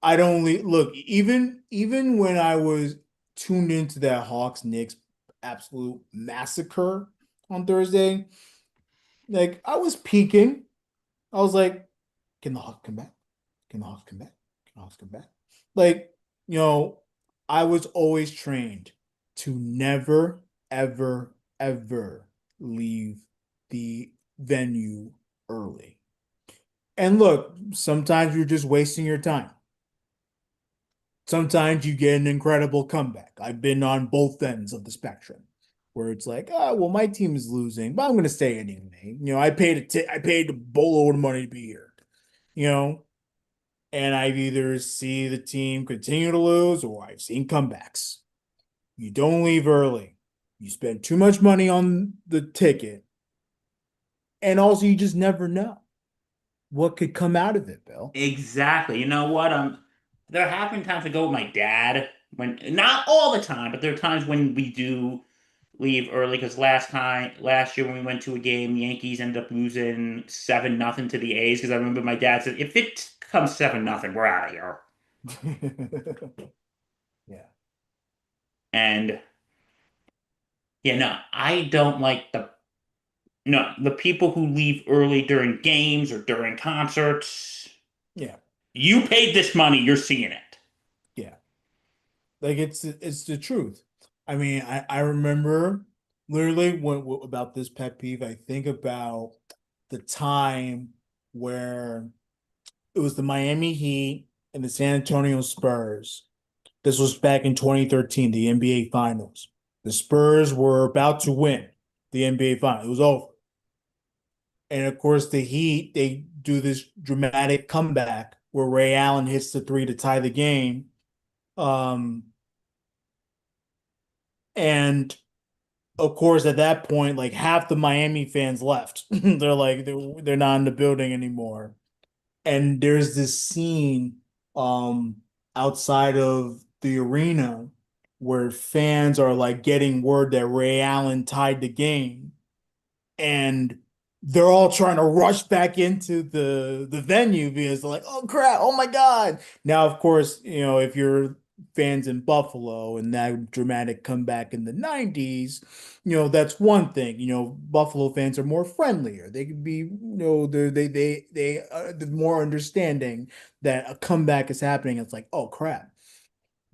I don't look, even when I was tuned into that Hawks Knicks absolute massacre on Thursday, like I was peaking. I was like, can the Hawks come back? Can the Hawks come back? Can the Hawks come back? Like, you know, I was always trained to never, ever, ever leave the venue early. And look, sometimes you're just wasting your time. Sometimes you get an incredible comeback. I've been on both ends of the spectrum where it's like, oh, well, my team is losing, but I'm going to stay anyway. I paid a boatload of money to be here, you know, and I've either see the team continue to lose or I've seen comebacks. You don't leave early. You spend too much money on the ticket. And also, you just never know what could come out of it, Bill. Exactly. You know what? There have been times I go with my dad when, not all the time, but there are times when we do leave early. Because last year when we went to a game, Yankees ended up losing 7-0 to the A's. Because I remember my dad said, if it comes 7-0, we're out of here. Yeah. And yeah, no, I don't like the people who leave early during games or during concerts. Yeah. You paid this money, you're seeing it. Yeah. Like it's the truth. I mean, I remember literally about this pet peeve. I think about the time where it was the Miami Heat and the San Antonio Spurs. This was back in 2013, the NBA Finals. The Spurs were about to win the NBA Finals. It was over. And of course, the Heat, they do this dramatic comeback where Ray Allen hits the three to tie the game. Um, and of course, at that point, like half the Miami fans left. They're not in the building anymore. And there's this scene um outside of the arena where fans are like getting word that Ray Allen tied the game, and they're all trying to rush back into the venue because they're like, oh crap, oh my God. Now, of course, if you're fans in Buffalo and that dramatic comeback in the 90s, that's one thing. Buffalo fans are more friendlier. They could be, they're more understanding that a comeback is happening. It's like, oh crap.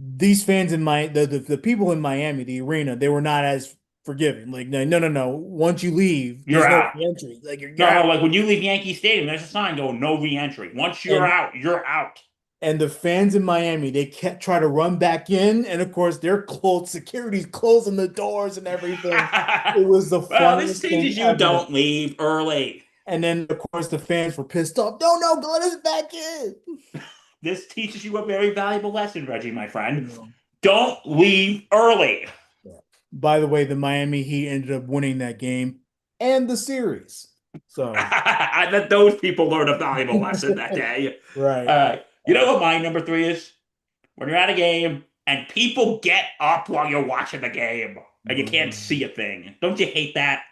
These fans in the people in Miami, the arena, they were not as forgiving. Like, no, no, no, no. Once you leave, You're there's no out. entry. Like you're No, no, out. like when you leave Yankee Stadium, there's a sign going no re-entry. Once you're And out, you're out. And the fans in Miami, they can't try to run back in, and of course they're closed, security's closing the doors and everything. It was the Well, this funniest thing teaches you ever. don't leave early. And then of course the fans were pissed off. No, no, let us back in. This teaches you a very valuable lesson, Reggie, my friend. You Don't leave early. Yeah. By the way, the Miami Heat ended up winning that game and the series. So I bet those people learned a valuable lesson that day. right. You know what my number three is? When you're at a game and people get up while you're watching the game and you can't see a thing. Don't you hate that?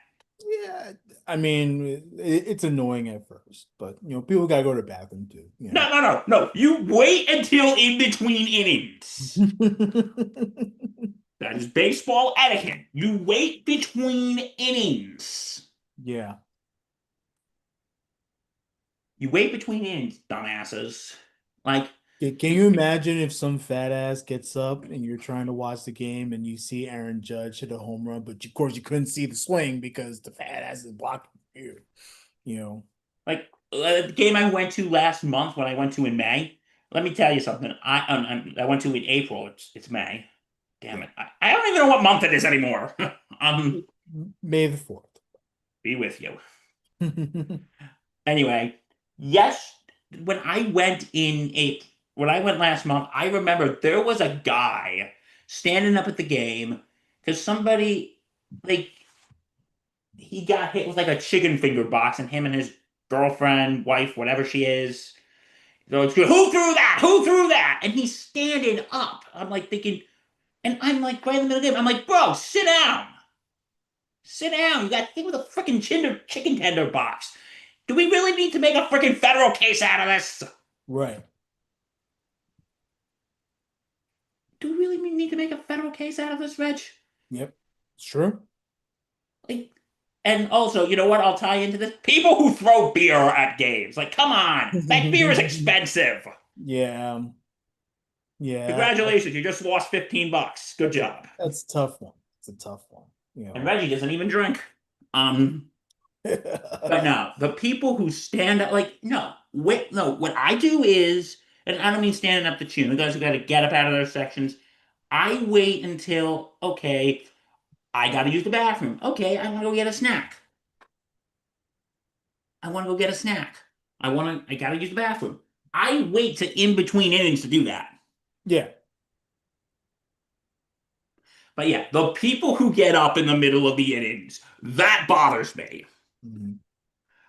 Yeah, I mean, it's annoying at first, but people gotta go to the bathroom too. No. You wait until in between innings. That is baseball etiquette. You wait between innings. Yeah. You wait between innings, dumbasses. Like, Can you imagine if some fat ass gets up and you're trying to watch the game and you see Aaron Judge hit a home run, but of course you couldn't see the swing because the fat ass is blocking you. like the game I went to last month when I went to in May. Let me tell you something. I went to in April. It's May. Damn it. I don't even know what month it is anymore. May the 4th. Be with you. Anyway, yes, when I went in April, when I went last month, I remember there was a guy standing up at the game because somebody like he got hit with like a chicken finger box, and him and his girlfriend, wife, whatever she is, they're like, "Who threw that? Who threw that?" And he's standing up. I'm like thinking, and I'm like right in the middle of the game. I'm like, "Bro, sit down, sit down. You got hit with a freaking chicken tender box. Do we really need to make a freaking federal case out of this?" Right. Do we really need to make a federal case out of this, Reg? Yep. It's true. Like, and also, you know what? I'll tie into this. People who throw beer at games. Like, come on. That beer is expensive. Yeah. Yeah. Congratulations. You just lost 15 bucks. Good job. That's a tough one. It's a tough one. And Reggie doesn't even drink. But no, the people who stand up, like, no, wait, no, what I do is, and I don't mean standing up to cheer, the guys who got to get up out of their sections, I wait until, okay, I got to use the bathroom. Okay, I want to go get a snack. I want to go get a snack. I got to use the bathroom. I wait to in between innings to do that. Yeah. But yeah, the people who get up in the middle of the innings, that bothers me. Mm-hmm.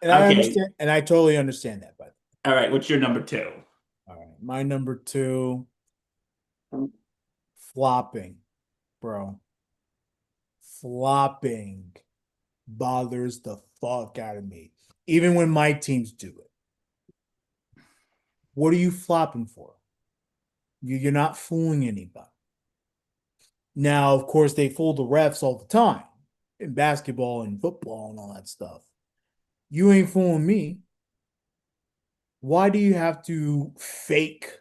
And I understand, and I totally understand that, but all right, what's your number two? All right, my number two, flopping, bro. Flopping bothers the fuck out of me. Even when my teams do it. What are you flopping for? You're not fooling anybody. Now, of course, they fool the refs all the time in basketball and football and all that stuff. You ain't fooling me. Why do you have to fake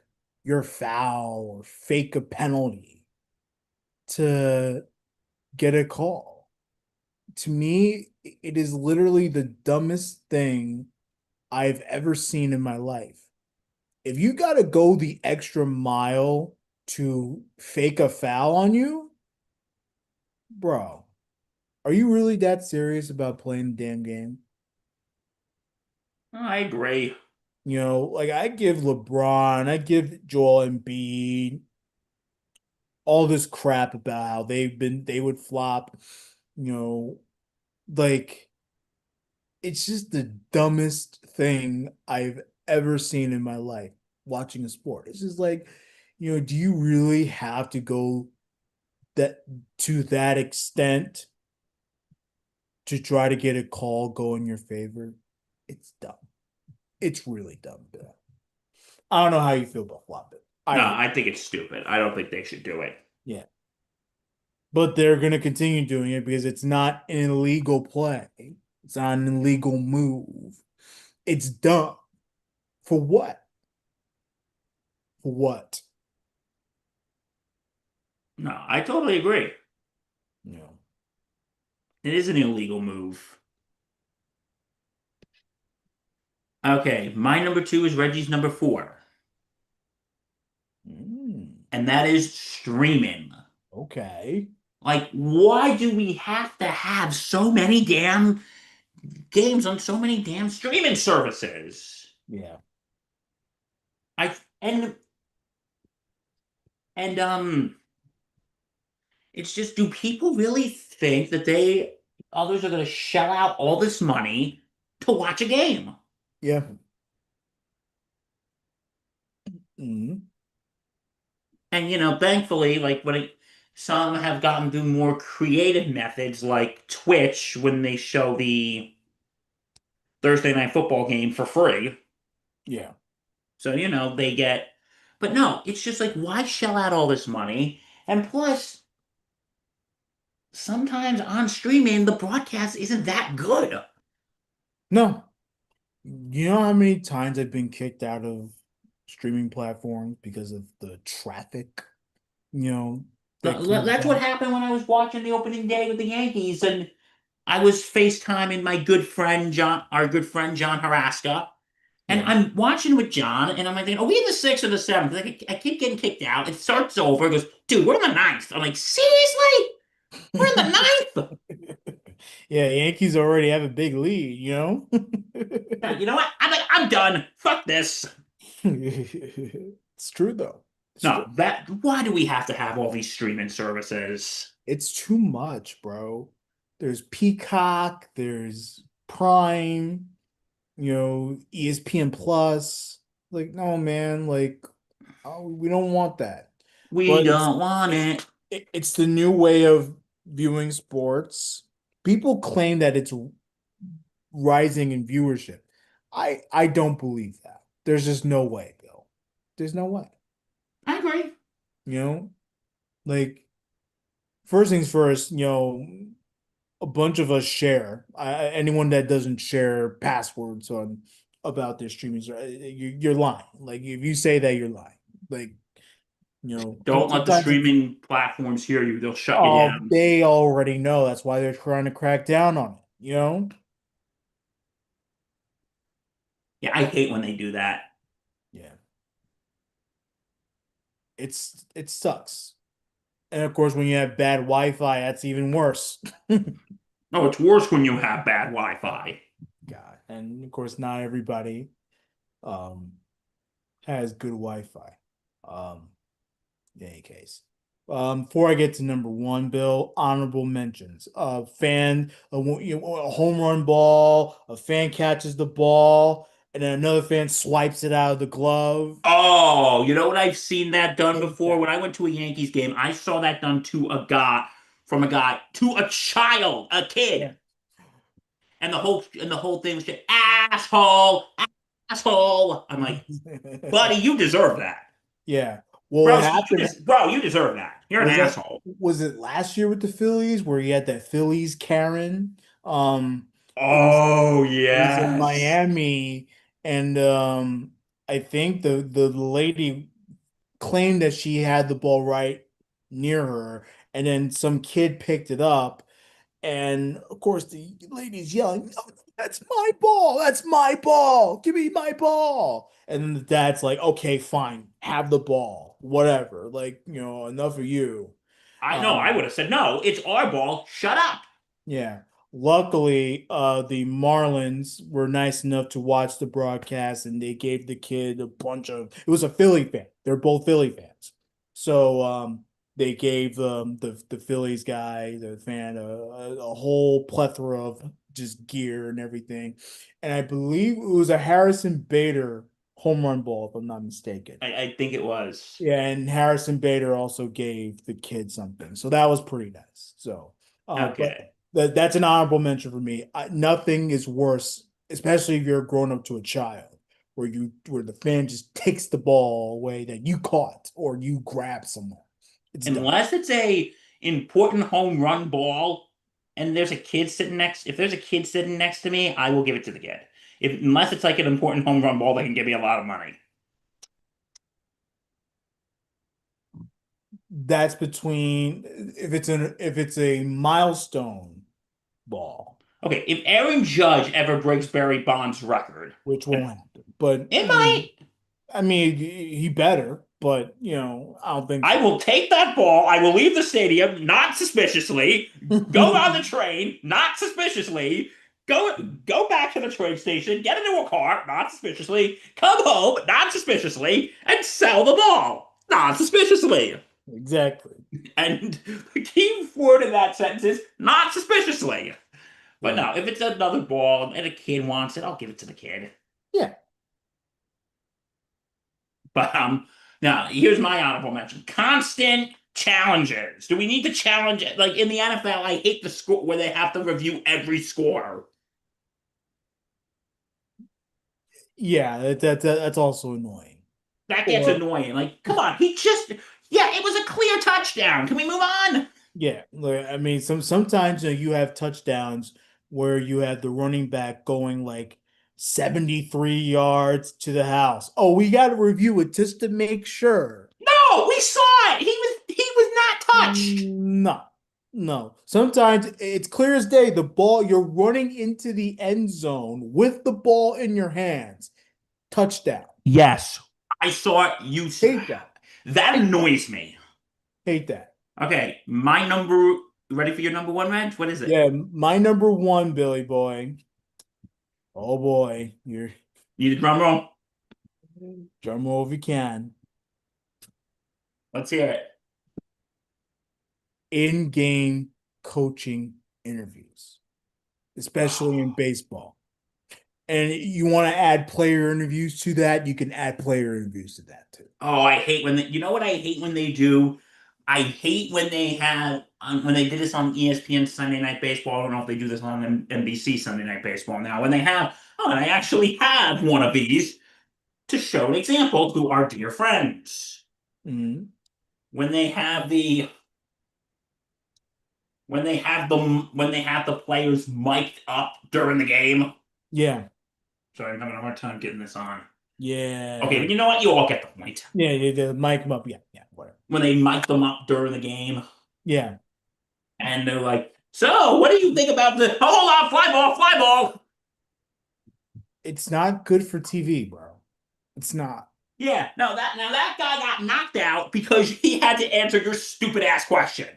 your foul or fake a penalty to get a call? To me, it is literally the dumbest thing I've ever seen in my life. If you got to go the extra mile to fake a foul on you, bro, are you really that serious about playing the damn game? I agree. Like I give LeBron, I give Joel Embiid all this crap about how they would flop, like it's just the dumbest thing I've ever seen in my life watching a sport. It's just like, do you really have to go that to that extent to try to get a call go in your favor? It's dumb. It's really dumb. I don't know how you feel about flopping. I think it's stupid. I don't think they should do it. Yeah. But they're going to continue doing it because it's not an illegal play. It's not an illegal move. It's dumb. For what? For what? No, I totally agree. No. It is an illegal move. Okay, my number two is Reggie's number four. and that is streaming. Okay. Like, why do we have to have so many damn games on so many damn streaming services? Yeah. I and it's just, do people really think that others are going to shell out all this money to watch a game? Yeah. Mhm. And thankfully, like some have gotten through more creative methods, like Twitch, when they show the Thursday night football game for free. Yeah. So they get, but no, it's just like, why shell out all this money? And plus, sometimes on streaming, the broadcast isn't that good. No. You know how many times I've been kicked out of streaming platforms because of the traffic, that comes That's what out? happened when I was watching the opening day with the Yankees, and I was FaceTiming my good friend John, our good friend John Haraska, and Yeah. I'm watching with John, and I'm like, thinking, are we in the sixth or the seventh? Like, I keep getting kicked out. It starts over. He goes, dude, we're in the ninth. I'm like, seriously? We're in the ninth? Yeah, Yankees already have a big lead, you know? You know what? I'm done. Fuck this. It's true though. It's true. No, why do we have to have all these streaming services? It's too much, bro. There's Peacock, there's Prime, ESPN Plus. Like, no, man, like, oh, we don't want that. We But it's don't want it. it's the new way of viewing sports. People claim that it's rising in viewership. I don't believe that. There's just no way, Bill. There's no way. I agree. You know, like first things first, a bunch of us share. Anyone that doesn't share passwords on about their streaming, you're lying. Like if you say that, you're lying. Like Don't let the sometimes it's, streaming platforms hear you. They'll shut you oh, down. they already know. That's why they're trying to crack down on it. Yeah, I hate when they do that. Yeah, it sucks. And of course, when you have bad Wi-Fi, that's even worse. No, it's worse when you have bad Wi-Fi. God, and of course, not everybody um has good Wi-Fi. Um, in any case, before I get to number one, Bill, honorable mentions. A home run ball, a fan catches the ball, and then another fan swipes it out of the glove. Oh, you know what? I've seen that done Hate before. that. When I went to a Yankees game, I saw that done to a guy, to a child, a Yeah. kid. And the whole thing was just asshole, asshole. I'm like, buddy, you deserve that. Yeah. Well, what Bro, happened bro, you deserve that. You're an was that asshole. was it last year with the Phillies where you had that Phillies Karen? It was Oh, it was in yes. Miami, and I think the lady claimed that she had the ball right near her, and then some kid picked it up, and of course the lady's yelling, "No, that's my ball! That's my ball! Give me my ball!" And then the dad's like, "Okay, fine, have the ball, whatever. Like, enough of you." I know, I Um, would have said, no, it's our ball. Shut up. Yeah. Luckily, the Marlins were nice enough to watch the broadcast and they gave the kid a bunch of it was a Philly fan. They're both Philly fans. So they gave the Phillies guy, the fan, a whole plethora of just gear and everything. And I believe it was a Harrison Bader home run ball, if I'm not mistaken. I think it was. Yeah, and Harrison Bader also gave the kid something. So that was pretty nice. So but Okay. that's an honorable mention for me. Nothing is worse, especially if you're grown up to a child, where the fan just takes the ball away that you caught or you grabbed somewhere. It's dumb. Unless it's a important home run ball and if there's a kid sitting next to me, I will give it to the kid. Unless it's like an important home run ball that can give me a lot of money. That's between if it's a milestone ball, Okay, if Aaron Judge ever breaks Barry Bonds' record, which won't happen. But it might. I mean, he better. but I don't think I so. will take that ball. I will leave the stadium, not suspiciously. Go on the train, not suspiciously. Go back to the train station, get into a car, not suspiciously. Come home, not suspiciously, and sell the ball, not suspiciously. Exactly. And the key word in that sentence is not suspiciously. But Yeah. no, if it's another ball and a kid wants it, I'll give it to the kid. Yeah. But now here's my honorable mention: constant challenges. Do we need to challenge it? Like in the NFL, I hate the score where they have to review every score. Yeah, that's also annoying. That gets Or annoying. Like, come on, yeah, it was a clear touchdown. Can we move on? yeah, I mean sometimes you have touchdowns where you have the running back going like 73 yards to the house. Oh, we got to review it just to make sure. No, we saw it. He was not touched. No, no. Sometimes it's clear as day. The ball, you're running into the end zone with the ball in your hands. Touchdown. Yes. I saw it. Hate that. That annoys me. Hate that. Okay, my number. Ready for your number one, Reg? What is it? Yeah, my number one, Billy boy. Oh boy, you're Need a drum roll? drum roll if you can. Let's hear it. In-game coaching interviews, especially in baseball. And you want to add player interviews to that, you can add player interviews to that too. Oh, I hate when you know what I hate when they do? I hate when they have when they did this on ESPN Sunday Night Baseball. I don't know if they do this on NBC Sunday Night Baseball now. When they have, oh, and I actually have one of these to show an example to our dear friends. Mm-hmm. When they have the players mic'd up during the game. Yeah. Sorry, I'm having a hard time getting this on. Yeah. Okay, but you know what? You all get the point. Yeah, the mic them up. Yeah, whatever. When they mic them up during the game. Yeah. And they're like, so what do you think about the hold on, fly ball? It's not good for TV, bro. It's not. Yeah, no, that guy got knocked out because he had to answer your stupid ass question.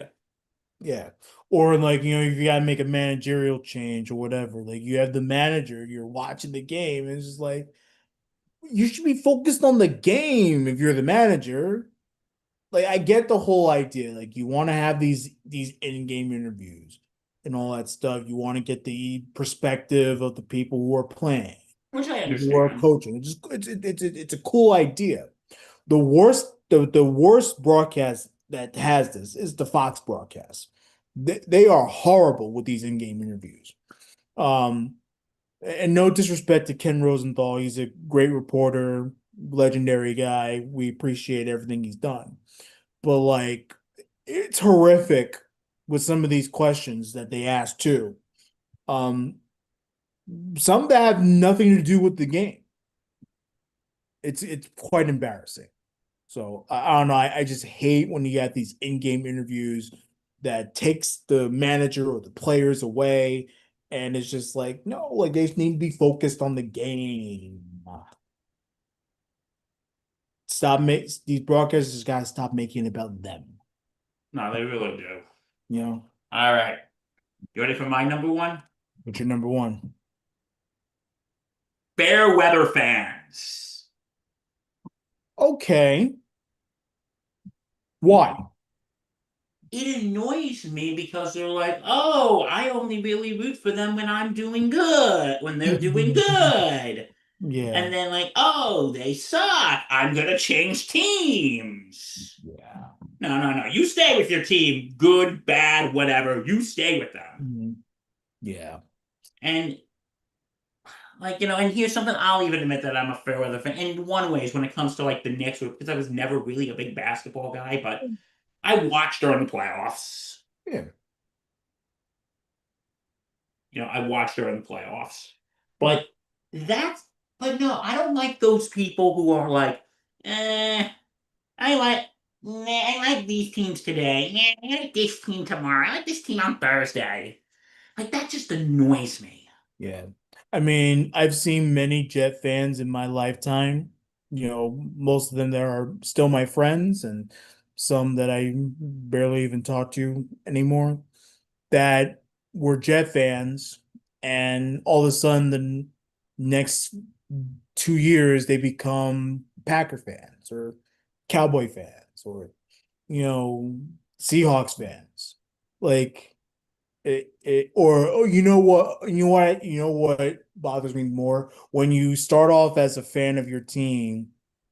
Yeah. Or like, if you gotta make a managerial change or whatever, like you have the manager, you're watching the game, and it's just like you should be focused on the game if you're the manager. Like I get the whole idea. Like you want to have these in-game interviews and all that stuff. You want to get the perspective of the people who are playing, Which I who are understand. coaching. It's a cool idea. The worst broadcast that has this is the Fox broadcast. They are horrible with these in-game interviews. And no disrespect to Ken Rosenthal, he's a great reporter, legendary guy. We appreciate everything he's done. But like it's horrific with some of these questions that they ask too. Some that have nothing to do with the game. It's quite embarrassing. So I don't know. I just hate when you get these in-game interviews that takes the manager or the players away, and it's just like no, like they just need to be focused on the game. Stop make these broadcasters gotta stop making it about them. No, they really do. You All right. You ready for my number one? What's your number one? Fair weather fans. Okay. Why? It annoys me because they're like, oh, I only really root for them when I'm doing good, when they're doing good. Yeah. And then like, oh, they suck. I'm gonna change teams. Yeah. No. You stay with your team, good, bad, whatever. You stay with them. Yeah. And like, and here's something I'll even admit that I'm a fair weather fan. In one way is when it comes to like the Knicks, because I was never really a big basketball guy, but I watched during the playoffs. Yeah. I watched during the playoffs. But no, I don't like those people who are like, I like these teams today. I like this team tomorrow. I like this team on Thursday. Like that just annoys me. Yeah. I mean, I've seen many Jet fans in my lifetime, Most of them that are still my friends and some that I barely even talk to anymore that were Jet fans, and all of a sudden the next 2 years they become Packer fans or Cowboy fans or you know Seahawks fans. Like or you know what bothers me more when you start off as a fan of your team,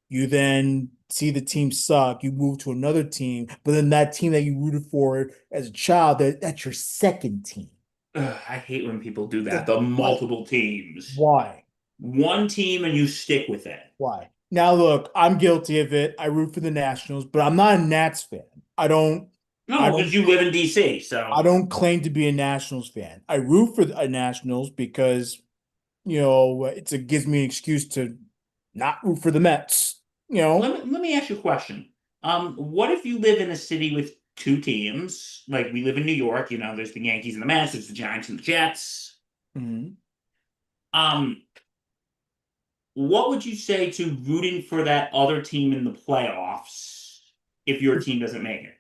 you then see the team suck, you move to another team, but then that team that you rooted for as a child, that's your second team. Ugh, I hate when people do that. Like, The like, multiple teams. why? One team and you stick with it. Why? Now look, I'm guilty of it. I root for the Nationals, but I'm not a Nats fan. I don't I No, because don't you live in DC, so I don't claim to be a Nationals fan. I root for the Nationals because it gives me an excuse to not root for the Mets. You know, let me ask you a question. What if you live in a city with two teams? Like we live in New York, there's the Yankees and the Mets, there's the Giants and the Jets. Mhm. Um, what would you say to rooting for that other team in the playoffs if your team doesn't make it?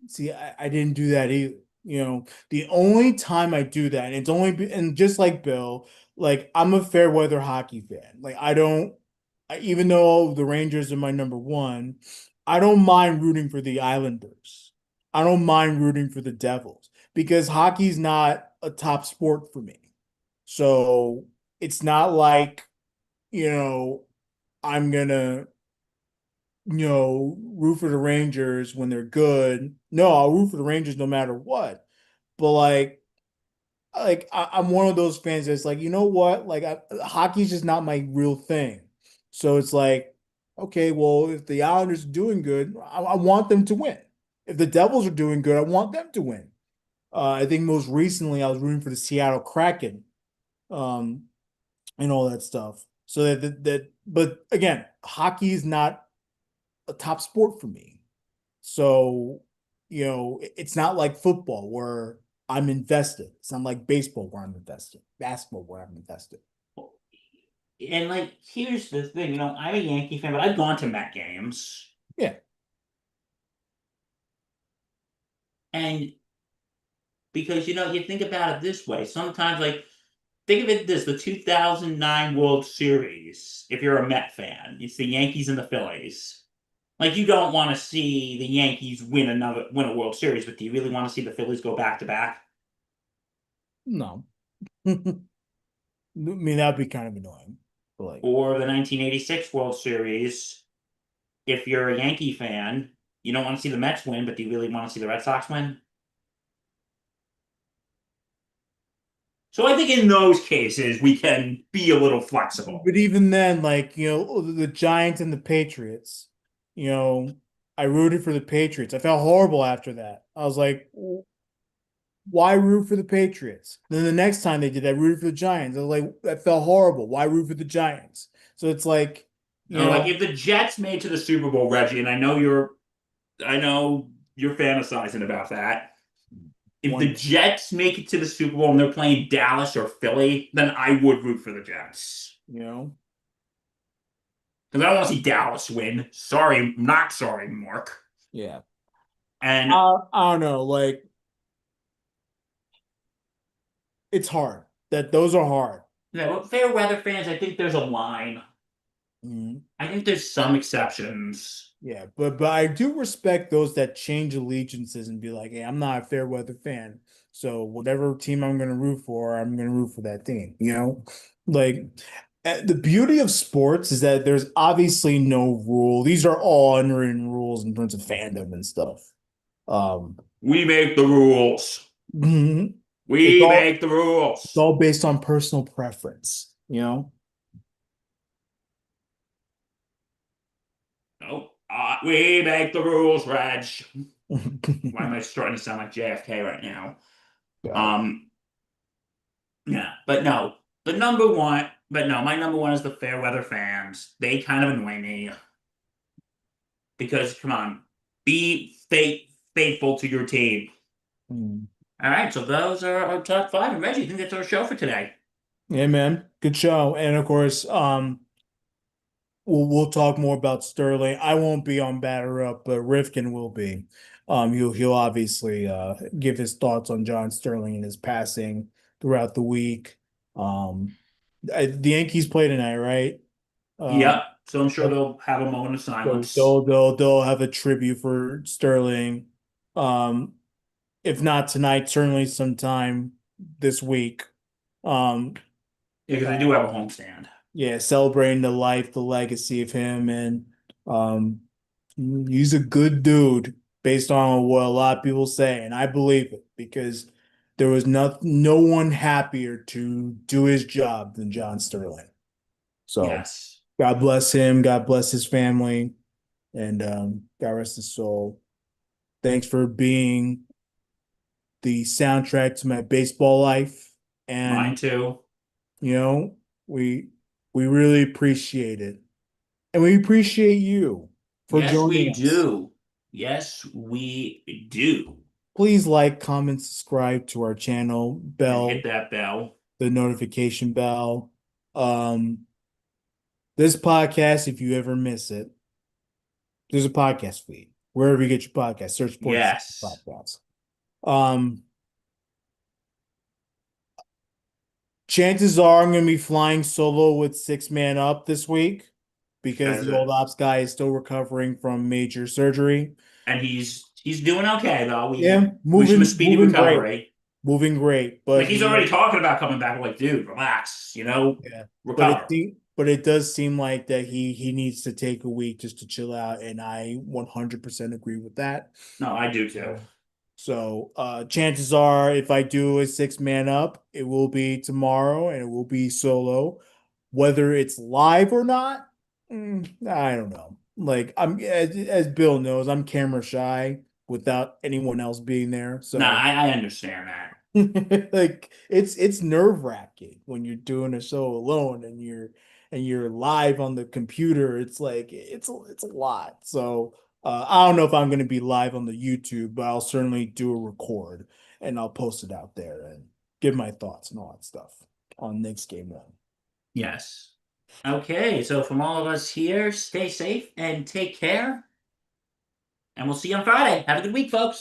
See, I didn't do that either. The only time I do that, and and just like Bill, like I'm a fair weather hockey fan. Like I don't, even though the Rangers are my number one, I don't mind rooting for the Islanders. I don't mind rooting for the Devils because hockey's not a top sport for me. So it's not like, you know, I'm gonna, root for the Rangers when they're good. No, I'll root for the Rangers no matter what. But I'm one of those fans that's like, you know what? Like, hockey's just not my real thing. So it's like, okay, well, if the Islanders are doing good, I want them to win. If the Devils are doing good, I want them to win. I think most recently I was rooting for the Seattle Kraken, um, and all that stuff. So but again, hockey is not a top sport for me. So, it's not like football where I'm invested. It's not like baseball where I'm invested, basketball where I'm invested. And like, here's the thing, I'm a Yankee fan, but I've gone to Met games. Yeah. And because you think about it this way, sometimes like think of it this the 2009 World Series, if you're a Met fan, it's the Yankees and the Phillies. Like you don't want to see the Yankees win a World Series, but do you really want to see the Phillies go back to back? No. I mean, that'd be kind of annoying. But Or the 1986 World Series, if you're a Yankee fan, you don't want to see the Mets win, but do you really want to see the Red Sox win? So I think in those cases we can be a little flexible. but even then, the Giants and the Patriots, you know, I rooted for the Patriots. I felt horrible after that. I was like, why root for the Patriots? Then the next time they did, I rooted for the Giants. I was like, that felt horrible. Why root for the Giants? So it's like, Like if the Jets made to the Super Bowl, Reggie, and I know you're fantasizing about that. If the one, Jets make it to the Super Bowl and they're playing Dallas or Philly, then I would root for the Jets. you know, Because I don't want to see Dallas win. Sorry, not sorry, Mark. yeah. And I don't know. Like, it's hard. Those are hard. yeah, but fair weather fans, I think there's a line. Mhm. I think there's some exceptions. Yeah, but I do respect those that change allegiances and be like, hey, I'm not a fair weather fan. So whatever team I'm gonna root for, I'm gonna root for that team, Like the beauty of sports is that there's obviously no rule. These are all unwritten rules in terms of fandom and stuff. Um, We make the rules. mhm. We make the It's rules. all based on personal preference. No, we make the rules, Reg. Why am I starting to sound like JFK right now? Yeah. Um, yeah, but no, my number one is the fair weather fans. They kind of annoy me because, come on, be faithful to your team. Mm. All right, so those are our top five. And Reggie, I think that's our show for today. Yeah, man. Good show. And of course, we'll talk more about Sterling. I won't be on Batter Up, but Rifkin will be. He'll obviously give his thoughts on John Sterling and his passing throughout the week. The Yankees play tonight, right? Yeah, so I'm sure they'll have a moment of So silence. they'll have a tribute for Sterling. Um, if not tonight, certainly sometime this week. Um, Yeah, because they do have a homestand. yeah, celebrating the life, the legacy of him, and um, he's a good dude based on what a lot of people say, and I believe it because there was no one happier to do his job than John Sterling. So Yes. God bless him, God bless his family, and God rest his soul. Thanks for being the soundtrack to my baseball life, Mine and too. you know we we really appreciate it. And we appreciate you for Yes, joining we us. do. Yes, we do. Please like, comment, subscribe to our channel, And hit bell, that bell. the notification bell. Um, this podcast, if you ever miss it, there's a podcast feed. Wherever you get your podcast, search Sports Yes. Podcast. Um, Chances are I'm going to be flying solo with 6 Man Up this week because the old ops guy is still recovering from major surgery. And he's doing okay though. Yeah, We wish him a speedy moving great, recovery. moving great. Like But he's already talking about coming back. Like, dude, relax. yeah, Recover. but it does seem like that he needs to take a week just to chill out, and I 100% agree with that. No, I do too. So chances are, if I do a 6 Man Up, it will be tomorrow, and it will be solo. Whether it's live or not, I don't know. Like I'm as Bill knows, I'm camera shy without anyone else being there. So Nah, I understand that. like it's nerve-wracking when you're doing a show alone and you're live on the computer. It's like it's a lot. So I don't know if I'm gonna be live on the YouTube, but I'll certainly do a record and I'll post it out there and give my thoughts and all that stuff on next game one. Yes. Okay, so from all of us here, stay safe and take care. And we'll see you on Friday. Have a good week, folks.